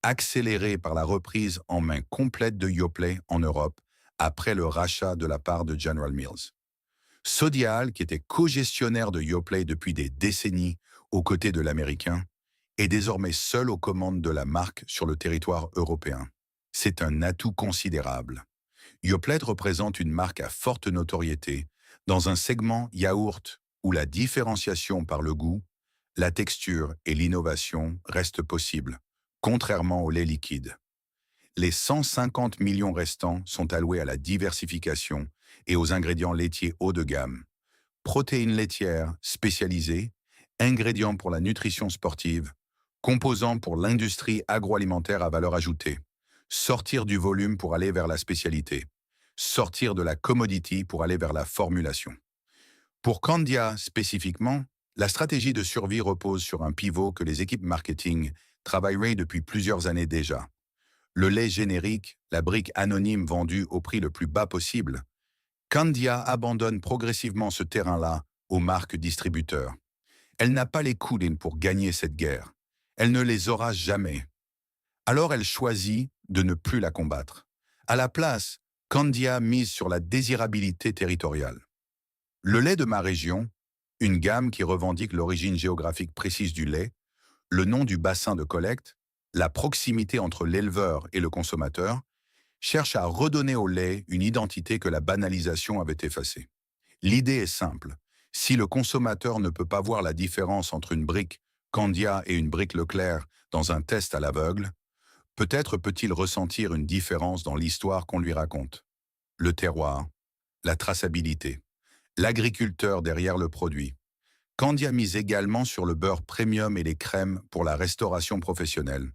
Speaker 1: accélérée par la reprise en main complète de Yoplait en Europe après le rachat de la part de General Mills. Sodial, qui était co-gestionnaire de Yoplait depuis des décennies aux côtés de l'Américain, est désormais seul aux commandes de la marque sur le territoire européen. C'est un atout considérable. Yoplait représente une marque à forte notoriété dans un segment yaourt où la différenciation par le goût, la texture et l'innovation restent possibles, contrairement au lait liquide. Les 150 millions restants sont alloués à la diversification et aux ingrédients laitiers haut de gamme, protéines laitières spécialisées, ingrédients pour la nutrition sportive, composants pour l'industrie agroalimentaire à valeur ajoutée, sortir du volume pour aller vers la spécialité, sortir de la commodity pour aller vers la formulation. Pour Candia spécifiquement, la stratégie de survie repose sur un pivot que les équipes marketing travailleraient depuis plusieurs années déjà. Le lait générique, la brique anonyme vendue au prix le plus bas possible. Candia abandonne progressivement ce terrain-là aux marques distributeurs. Elle n'a pas les coudes pour gagner cette guerre. Elle ne les aura jamais. Alors elle choisit de ne plus la combattre. À la place, Candia mise sur la désirabilité territoriale. Le lait de ma région, une gamme qui revendique l'origine géographique précise du lait, le nom du bassin de collecte, la proximité entre l'éleveur et le consommateur, cherche à redonner au lait une identité que la banalisation avait effacée. L'idée est simple. Si le consommateur ne peut pas voir la différence entre une brique Candia et une brique Leclerc dans un test à l'aveugle, peut-être peut-il ressentir une différence dans l'histoire qu'on lui raconte. Le terroir, la traçabilité, l'agriculteur derrière le produit. Candia mise également sur le beurre premium et les crèmes pour la restauration professionnelle,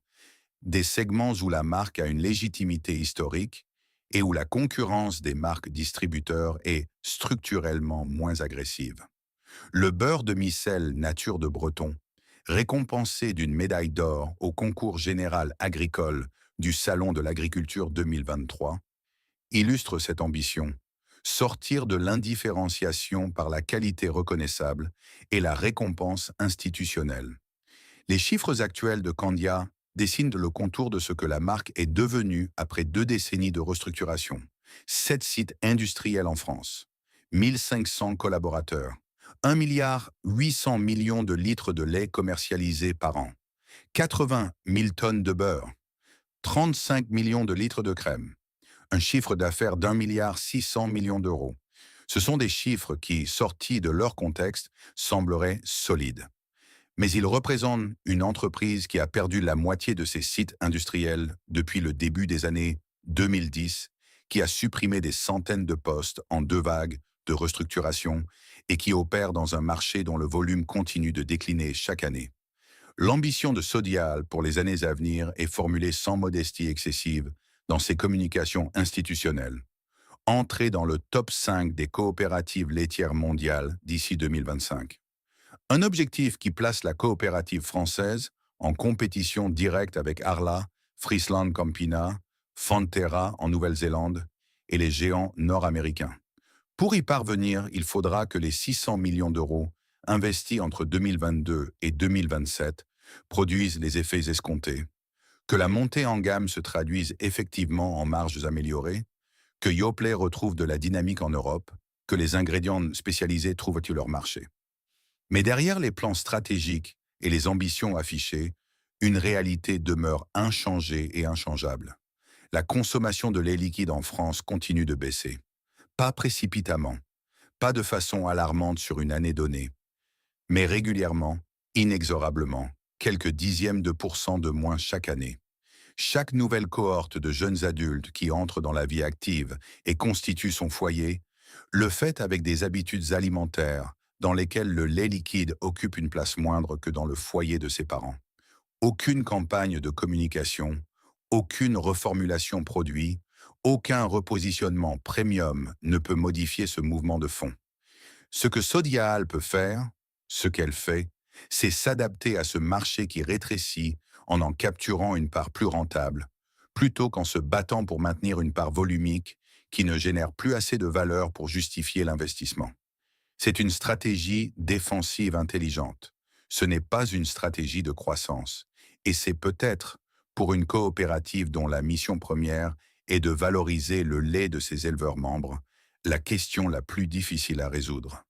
Speaker 1: des segments où la marque a une légitimité historique et où la concurrence des marques distributeurs est structurellement moins agressive. Le beurre de micelle nature de Breton, récompensé d'une médaille d'or au concours général agricole du Salon de l'agriculture 2023, illustre cette ambition, sortir de l'indifférenciation par la qualité reconnaissable et la récompense institutionnelle. Les chiffres actuels de Candia dessinent le contour de ce que la marque est devenue après 2 décennies de restructuration. 7 sites industriels en France, 1500 collaborateurs, 1,8 milliard de litres de lait commercialisés par an, 80 000 tonnes de beurre, 35 millions de litres de crème, un chiffre d'affaires d'1,6 milliard d'euros. Ce sont des chiffres qui, sortis de leur contexte, sembleraient solides. Mais ils représentent une entreprise qui a perdu la moitié de ses sites industriels depuis le début des années 2010, qui a supprimé des centaines de postes en 2 vagues de restructuration et qui opère dans un marché dont le volume continue de décliner chaque année. L'ambition de Sodial pour les années à venir est formulée sans modestie excessive dans ses communications institutionnelles. Entrer dans le top 5 des coopératives laitières mondiales d'ici 2025. Un objectif qui place la coopérative française en compétition directe avec Arla, Friesland Campina, Fonterra en Nouvelle-Zélande et les géants nord-américains. Pour y parvenir, il faudra que les 600 millions d'euros investis entre 2022 et 2027 produisent les effets escomptés, que la montée en gamme se traduise effectivement en marges améliorées, que Yoplait retrouve de la dynamique en Europe, que les ingrédients spécialisés trouvent-ils leur marché. Mais derrière les plans stratégiques et les ambitions affichées, une réalité demeure inchangée et inchangeable. La consommation de lait liquide en France continue de baisser. Pas précipitamment, pas de façon alarmante sur une année donnée, mais régulièrement, inexorablement, quelques dixièmes de pourcent de moins chaque année. Chaque nouvelle cohorte de jeunes adultes qui entrent dans la vie active et constituent son foyer, le fait avec des habitudes alimentaires dans lesquelles le lait liquide occupe une place moindre que dans le foyer de ses parents. Aucune campagne de communication, aucune reformulation produit, aucun repositionnement premium ne peut modifier ce mouvement de fond. Ce que Sodiaal peut faire, ce qu'elle fait, c'est s'adapter à ce marché qui rétrécit en capturant une part plus rentable, plutôt qu'en se battant pour maintenir une part volumique qui ne génère plus assez de valeur pour justifier l'investissement. C'est une stratégie défensive intelligente. Ce n'est pas une stratégie de croissance. Et c'est peut-être, pour une coopérative dont la mission première est de valoriser le lait de ses éleveurs membres, la question la plus difficile à résoudre.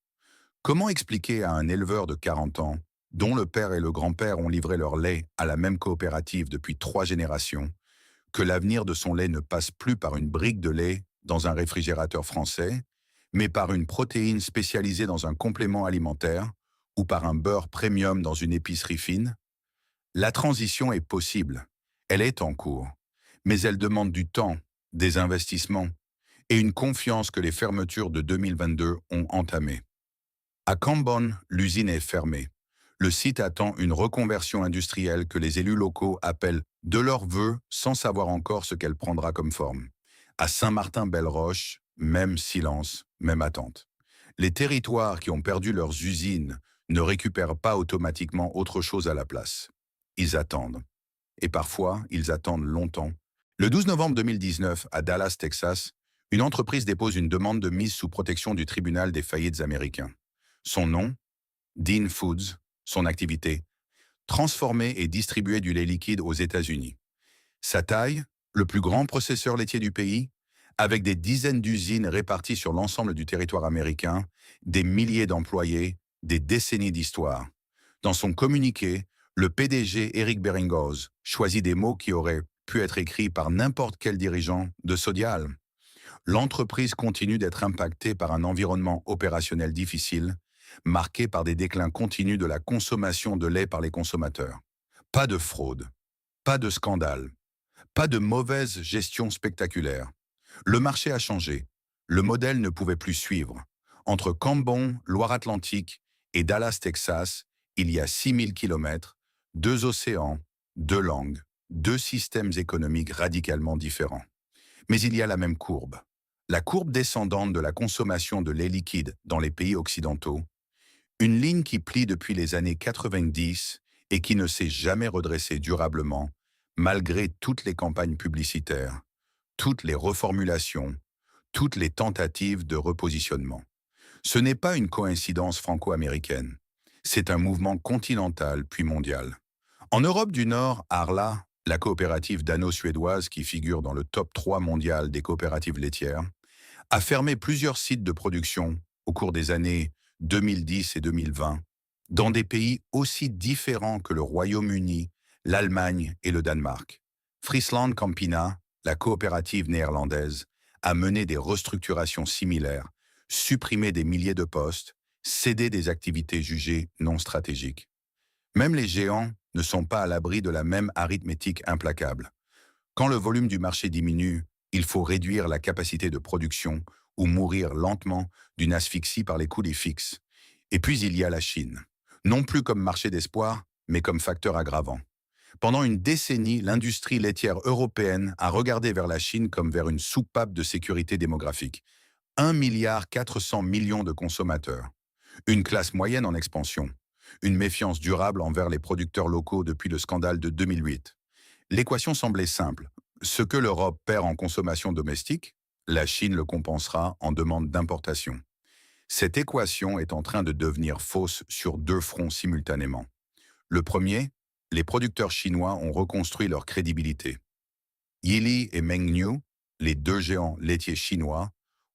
Speaker 1: Comment expliquer à un éleveur de 40 ans, dont le père et le grand-père ont livré leur lait à la même coopérative depuis 3 générations, que l'avenir de son lait ne passe plus par une brique de lait dans un réfrigérateur français, mais par une protéine spécialisée dans un complément alimentaire ou par un beurre premium dans une épicerie fine? La transition est possible, elle est en cours, mais elle demande du temps, des investissements et une confiance que les fermetures de 2022 ont entamée. À Cambon, l'usine est fermée. Le site attend une reconversion industrielle que les élus locaux appellent de leur vœu sans savoir encore ce qu'elle prendra comme forme. À Saint-Martin-Belle-Roche, même silence, même attente. Les territoires qui ont perdu leurs usines ne récupèrent pas automatiquement autre chose à la place. Ils attendent. Et parfois, ils attendent longtemps. Le 12 novembre 2019, à Dallas, Texas, une entreprise dépose une demande de mise sous protection du tribunal des faillites américains. Son nom, Dean Foods, son activité, transformer et distribuer du lait liquide aux États-Unis. Sa taille, le plus grand processeur laitier du pays, avec des dizaines d'usines réparties sur l'ensemble du territoire américain, des milliers d'employés, des décennies d'histoire. Dans son communiqué, le PDG Eric Beringhoz choisit des mots qui auraient pu être écrits par n'importe quel dirigeant de Sodiaal. L'entreprise continue d'être impactée par un environnement opérationnel difficile, marqué par des déclins continus de la consommation de lait par les consommateurs. Pas de fraude, pas de scandale, pas de mauvaise gestion spectaculaire. Le marché a changé. Le modèle ne pouvait plus suivre. Entre Cambon, Loire-Atlantique et Dallas, Texas, il y a 6000 kilomètres, 2 océans, 2 langues, 2 systèmes économiques radicalement différents. Mais il y a la même courbe. La courbe descendante de la consommation de lait liquide dans les pays occidentaux, une ligne qui plie depuis les années 90 et qui ne s'est jamais redressée durablement, malgré toutes les campagnes publicitaires, toutes les reformulations, toutes les tentatives de repositionnement. Ce n'est pas une coïncidence franco-américaine, c'est un mouvement continental puis mondial. En Europe du Nord, Arla, la coopérative dano-suédoise qui figure dans le top 3 mondial des coopératives laitières, a fermé plusieurs sites de production au cours des années 2010 et 2020, dans des pays aussi différents que le Royaume-Uni, l'Allemagne et le Danemark. Friesland Campina, la coopérative néerlandaise, a mené des restructurations similaires, supprimé des milliers de postes, cédé des activités jugées non stratégiques. Même les géants ne sont pas à l'abri de la même arithmétique implacable. Quand le volume du marché diminue, il faut réduire la capacité de production ou mourir lentement d'une asphyxie par les coûts des fixes. Et puis il y a la Chine, non plus comme marché d'espoir, mais comme facteur aggravant. Pendant une décennie, l'industrie laitière européenne a regardé vers la Chine comme vers une soupape de sécurité démographique. 1,4 milliard de consommateurs. Une classe moyenne en expansion. Une méfiance durable envers les producteurs locaux depuis le scandale de 2008. L'équation semblait simple. Ce que l'Europe perd en consommation domestique, la Chine le compensera en demande d'importation. Cette équation est en train de devenir fausse sur 2 fronts simultanément. Le premier, les producteurs chinois ont reconstruit leur crédibilité. Yili et Mengniu, les deux géants laitiers chinois,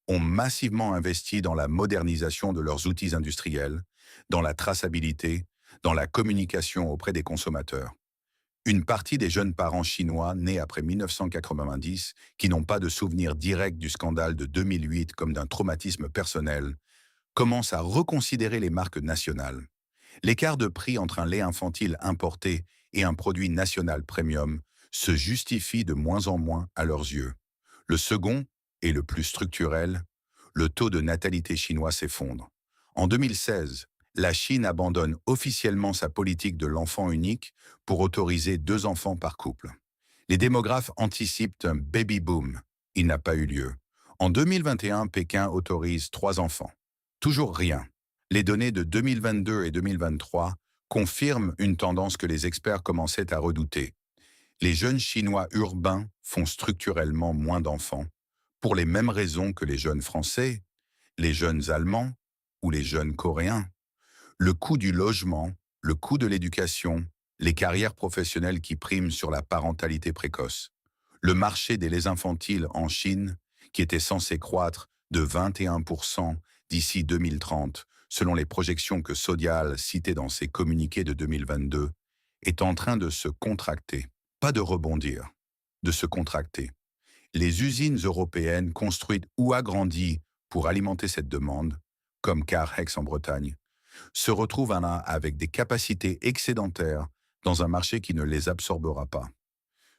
Speaker 1: ont massivement investi dans la modernisation de leurs outils industriels, dans la traçabilité, dans la communication auprès des consommateurs. Une partie des jeunes parents chinois nés après 1990, qui n'ont pas de souvenir direct du scandale de 2008 comme d'un traumatisme personnel, commencent à reconsidérer les marques nationales. L'écart de prix entre un lait infantile importé et un produit national premium se justifie de moins en moins à leurs yeux. Le second, et le plus structurel, le taux de natalité chinois s'effondre. En 2016, la Chine abandonne officiellement sa politique de l'enfant unique pour autoriser 2 enfants par couple. Les démographes anticipent un baby boom. Il n'a pas eu lieu. En 2021, Pékin autorise 3 enfants. Toujours rien. Les données de 2022 et 2023 confirment une tendance que les experts commençaient à redouter. Les jeunes Chinois urbains font structurellement moins d'enfants, pour les mêmes raisons que les jeunes Français, les jeunes Allemands ou les jeunes Coréens. Le coût du logement, le coût de l'éducation, les carrières professionnelles qui priment sur la parentalité précoce. Le marché des laits infantiles en Chine, qui était censé croître de 21% d'ici 2030, selon les projections que Sodial citait dans ses communiqués de 2022, est en train de se contracter. Pas de rebondir, de se contracter. Les usines européennes construites ou agrandies pour alimenter cette demande, comme Carhex en Bretagne, se retrouvent avec des capacités excédentaires dans un marché qui ne les absorbera pas.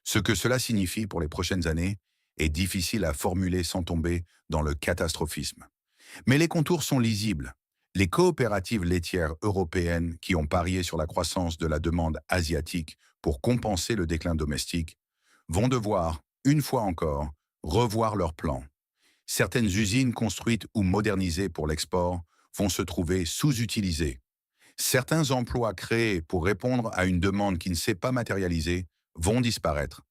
Speaker 1: Ce que cela signifie pour les prochaines années est difficile à formuler sans tomber dans le catastrophisme. Mais les contours sont lisibles. Les coopératives laitières européennes qui ont parié sur la croissance de la demande asiatique pour compenser le déclin domestique vont devoir, une fois encore, revoir leurs plans. Certaines usines construites ou modernisées pour l'export vont se trouver sous-utilisées. Certains emplois créés pour répondre à une demande qui ne s'est pas matérialisée vont disparaître.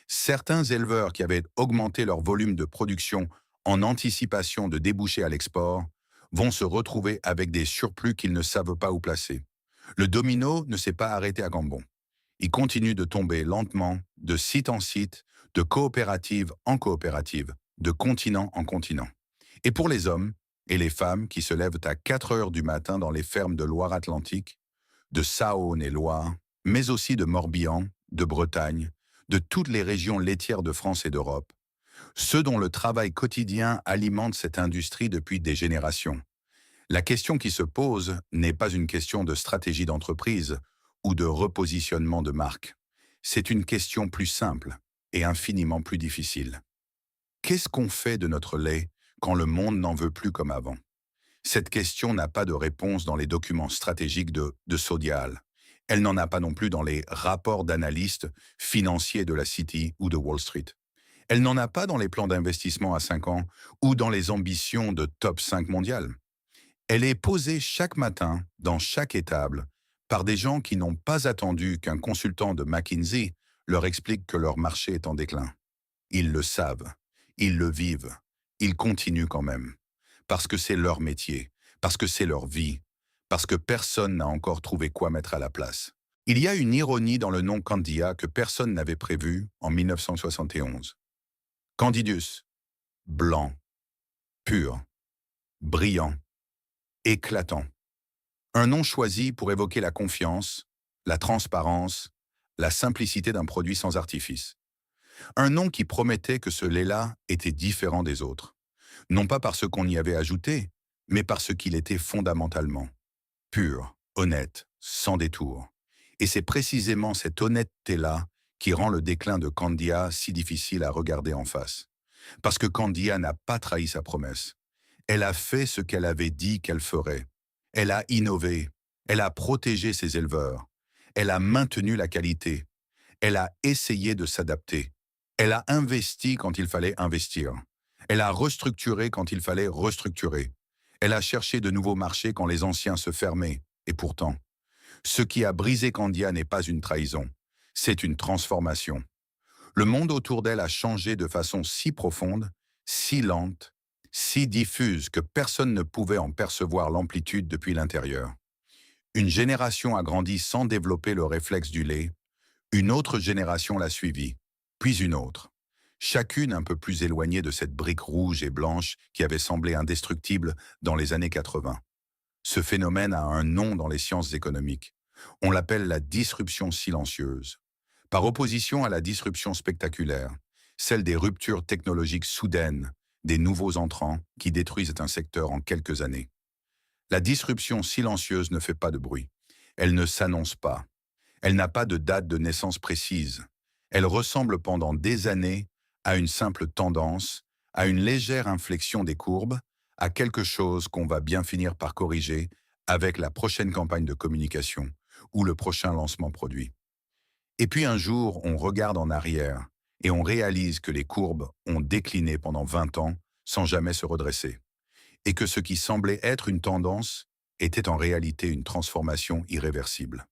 Speaker 1: Certains éleveurs qui avaient augmenté leur volume de production en anticipation de débouchés à l'export vont se retrouver avec des surplus qu'ils ne savent pas où placer. Le domino ne s'est pas arrêté à Gambon. Il continue de tomber lentement, de site en site, de coopérative en coopérative, de continent en continent. Et pour les hommes et les femmes qui se lèvent à 4 heures du matin dans les fermes de Loire-Atlantique, de Saône-et-Loire, mais aussi de Morbihan, de Bretagne, de toutes les régions laitières de France et d'Europe, ceux dont le travail quotidien alimente cette industrie depuis des générations. La question qui se pose n'est pas une question de stratégie d'entreprise ou de repositionnement de marque. C'est une question plus simple et infiniment plus difficile. Qu'est-ce qu'on fait de notre lait quand le monde n'en veut plus comme avant? Cette question n'a pas de réponse dans les documents stratégiques de Sodial. Elle n'en a pas non plus dans les rapports d'analystes financiers de la Citi ou de Wall Street. Elle n'en a pas dans les plans d'investissement à 5 ans ou dans les ambitions de top 5 mondial. Elle est posée chaque matin, dans chaque étable, par des gens qui n'ont pas attendu qu'un consultant de McKinsey leur explique que leur marché est en déclin. Ils le savent, ils le vivent, ils continuent quand même. Parce que c'est leur métier, parce que c'est leur vie, parce que personne n'a encore trouvé quoi mettre à la place. Il y a une ironie dans le nom Candia que personne n'avait prévu en 1971. Candidus, blanc, pur, brillant, éclatant. Un nom choisi pour évoquer la confiance, la transparence, la simplicité d'un produit sans artifice. Un nom qui promettait que ce lait-là était différent des autres. Non pas par ce qu'on y avait ajouté, mais par ce qu'il était fondamentalement. Pur, honnête, sans détour. Et c'est précisément cette honnêteté-là qui rend le déclin de Candia si difficile à regarder en face. Parce que Candia n'a pas trahi sa promesse. Elle a fait ce qu'elle avait dit qu'elle ferait. Elle a innové. Elle a protégé ses éleveurs. Elle a maintenu la qualité. Elle a essayé de s'adapter. Elle a investi quand il fallait investir. Elle a restructuré quand il fallait restructurer. Elle a cherché de nouveaux marchés quand les anciens se fermaient. Et pourtant, ce qui a brisé Candia n'est pas une trahison, c'est une transformation. Le monde autour d'elle a changé de façon si profonde, si lente, si diffuse que personne ne pouvait en percevoir l'amplitude depuis l'intérieur. Une génération a grandi sans développer le réflexe du lait, Une autre génération l'a suivi, puis une autre, chacune un peu plus éloignée de cette brique rouge et blanche qui avait semblé indestructible dans les années 80. Ce phénomène a un nom dans les sciences économiques. On l'appelle la disruption silencieuse. Par opposition à la disruption spectaculaire, celle des ruptures technologiques soudaines, des nouveaux entrants qui détruisent un secteur en quelques années. La disruption silencieuse ne fait pas de bruit. Elle ne s'annonce pas. Elle n'a pas de date de naissance précise. Elle ressemble pendant des années à une simple tendance, à une légère inflexion des courbes, à quelque chose qu'on va bien finir par corriger avec la prochaine campagne de communication ou le prochain lancement produit. Et puis un jour, on regarde en arrière et on réalise que les courbes ont décliné pendant 20 ans sans jamais se redresser, et que ce qui semblait être une tendance était en réalité une transformation irréversible.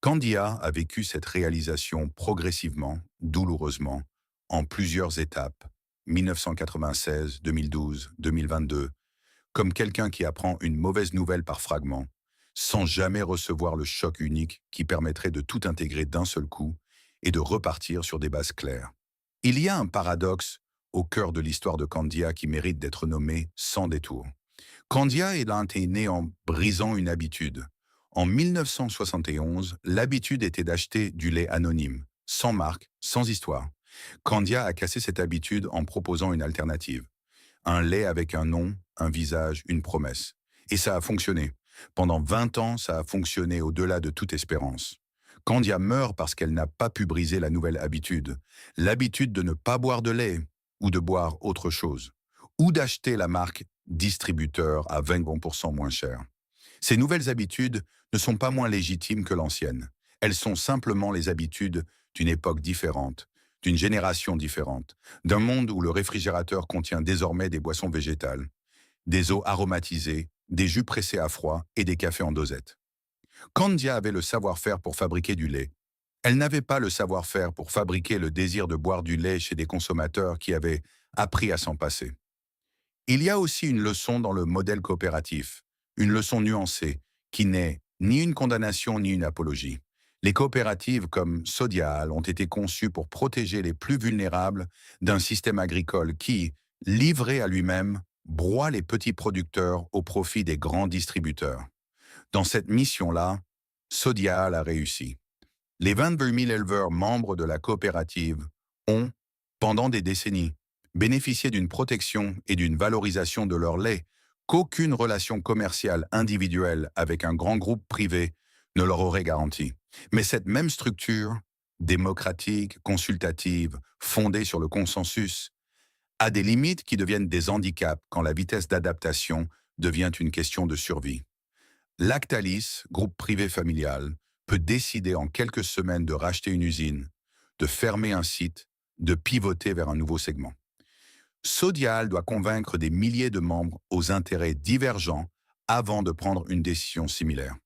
Speaker 1: Candia a vécu cette réalisation progressivement, douloureusement, en plusieurs étapes, 1996, 2012, 2022, comme quelqu'un qui apprend une mauvaise nouvelle par fragments, sans jamais recevoir le choc unique qui permettrait de tout intégrer d'un seul coup et de repartir sur des bases claires. Il y a un paradoxe au cœur de l'histoire de Candia qui mérite d'être nommé sans détour. Candia est né en brisant une habitude. En 1971, l'habitude était d'acheter du lait anonyme, sans marque, sans histoire. Candia a cassé cette habitude en proposant une alternative. Un lait avec un nom, un visage, une promesse. Et ça a fonctionné. Pendant 20 ans, ça a fonctionné au-delà de toute espérance. Candia meurt parce qu'elle n'a pas pu briser la nouvelle habitude. L'habitude de ne pas boire de lait, ou de boire autre chose. Ou d'acheter la marque distributeur à 20% moins cher. Ces nouvelles habitudes ne sont pas moins légitimes que l'ancienne. Elles sont simplement les habitudes d'une époque différente, d'une génération différente, d'un monde où le réfrigérateur contient désormais des boissons végétales, des eaux aromatisées, des jus pressés à froid et des cafés en dosette. Candia avait le savoir-faire pour fabriquer du lait. Elle n'avait pas le savoir-faire pour fabriquer le désir de boire du lait chez des consommateurs qui avaient appris à s'en passer. Il y a aussi une leçon dans le modèle coopératif, une leçon nuancée, qui n'est ni une condamnation ni une apologie. Les coopératives comme Sodial ont été conçues pour protéger les plus vulnérables d'un système agricole qui, livré à lui-même, broie les petits producteurs au profit des grands distributeurs. Dans cette mission-là, Sodial a réussi. Les 22 000 éleveurs membres de la coopérative ont, pendant des décennies, bénéficié d'une protection et d'une valorisation de leur lait qu'aucune relation commerciale individuelle avec un grand groupe privé ne leur aurait garanti. Mais cette même structure, démocratique, consultative, fondée sur le consensus, a des limites qui deviennent des handicaps quand la vitesse d'adaptation devient une question de survie. Lactalis, groupe privé familial, peut décider en quelques semaines de racheter une usine, de fermer un site, de pivoter vers un nouveau segment. Sodial doit convaincre des milliers de membres aux intérêts divergents avant de prendre une décision similaire.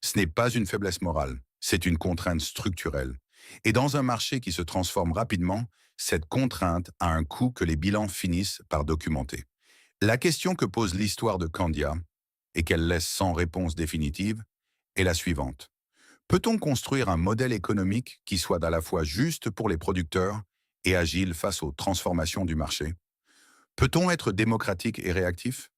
Speaker 1: Ce n'est pas une faiblesse morale, c'est une contrainte structurelle. Et dans un marché qui se transforme rapidement, cette contrainte a un coût que les bilans finissent par documenter. La question que pose l'histoire de Candia, et qu'elle laisse sans réponse définitive, est la suivante. Peut-on construire un modèle économique qui soit à la fois juste pour les producteurs et agile face aux transformations du marché? Peut-on être démocratique et réactif,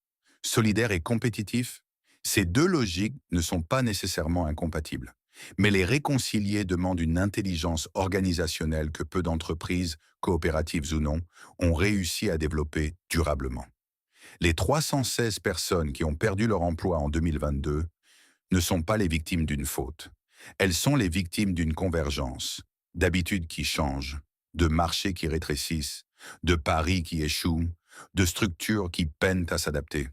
Speaker 1: solidaire et compétitif? Ces deux logiques ne sont pas nécessairement incompatibles, mais les réconcilier demande une intelligence organisationnelle que peu d'entreprises, coopératives ou non, ont réussi à développer durablement. Les 316 personnes qui ont perdu leur emploi en 2022 ne sont pas les victimes d'une faute. Elles sont les victimes d'une convergence, d'habitudes qui changent, de marchés qui rétrécissent, de paris qui échouent, de structures qui peinent à s'adapter.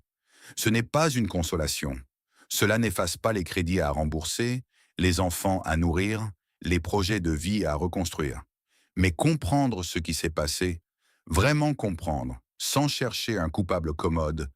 Speaker 1: Ce n'est pas une consolation. Cela n'efface pas les crédits à rembourser, les enfants à nourrir, les projets de vie à reconstruire. Mais comprendre ce qui s'est passé, vraiment comprendre, sans chercher un coupable commode,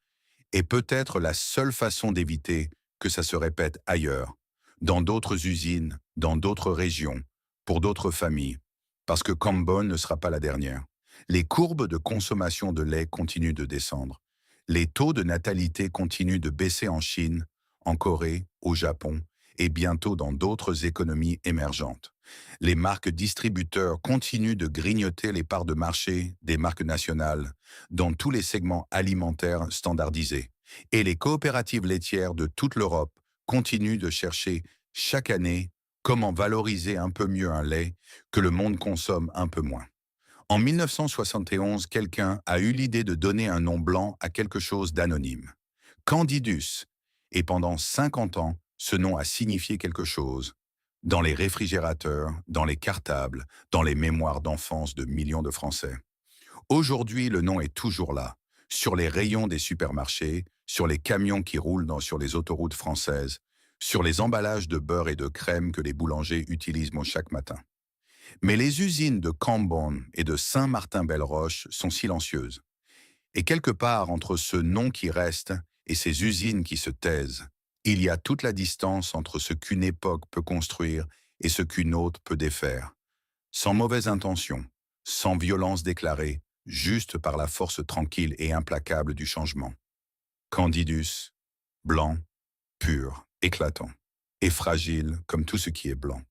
Speaker 1: est peut-être la seule façon d'éviter que ça se répète ailleurs, dans d'autres usines, dans d'autres régions, pour d'autres familles, parce que Cambon ne sera pas la dernière. Les courbes de consommation de lait continuent de descendre. Les taux de natalité continuent de baisser en Chine, en Corée, au Japon et bientôt dans d'autres économies émergentes. Les marques distributeurs continuent de grignoter les parts de marché des marques nationales dans tous les segments alimentaires standardisés. Et les coopératives laitières de toute l'Europe continuent de chercher chaque année comment valoriser un peu mieux un lait que le monde consomme un peu moins. En 1971, quelqu'un a eu l'idée de donner un nom blanc à quelque chose d'anonyme. Candidus. Et pendant 50 ans, ce nom a signifié quelque chose. Dans les réfrigérateurs, dans les cartables, dans les mémoires d'enfance de millions de Français. Aujourd'hui, le nom est toujours là, sur les rayons des supermarchés, sur les camions qui roulent sur les autoroutes françaises, sur les emballages de beurre et de crème que les boulangers utilisent chaque matin. Mais les usines de Cambon et de Saint-Martin-Belle-Roche sont silencieuses. Et quelque part entre ce nom qui reste et ces usines qui se taisent, il y a toute la distance entre ce qu'une époque peut construire et ce qu'une autre peut défaire. Sans mauvaise intention, sans violence déclarée, juste par la force tranquille et implacable du changement. Candidus, blanc, pur, éclatant, et fragile comme tout ce qui est blanc.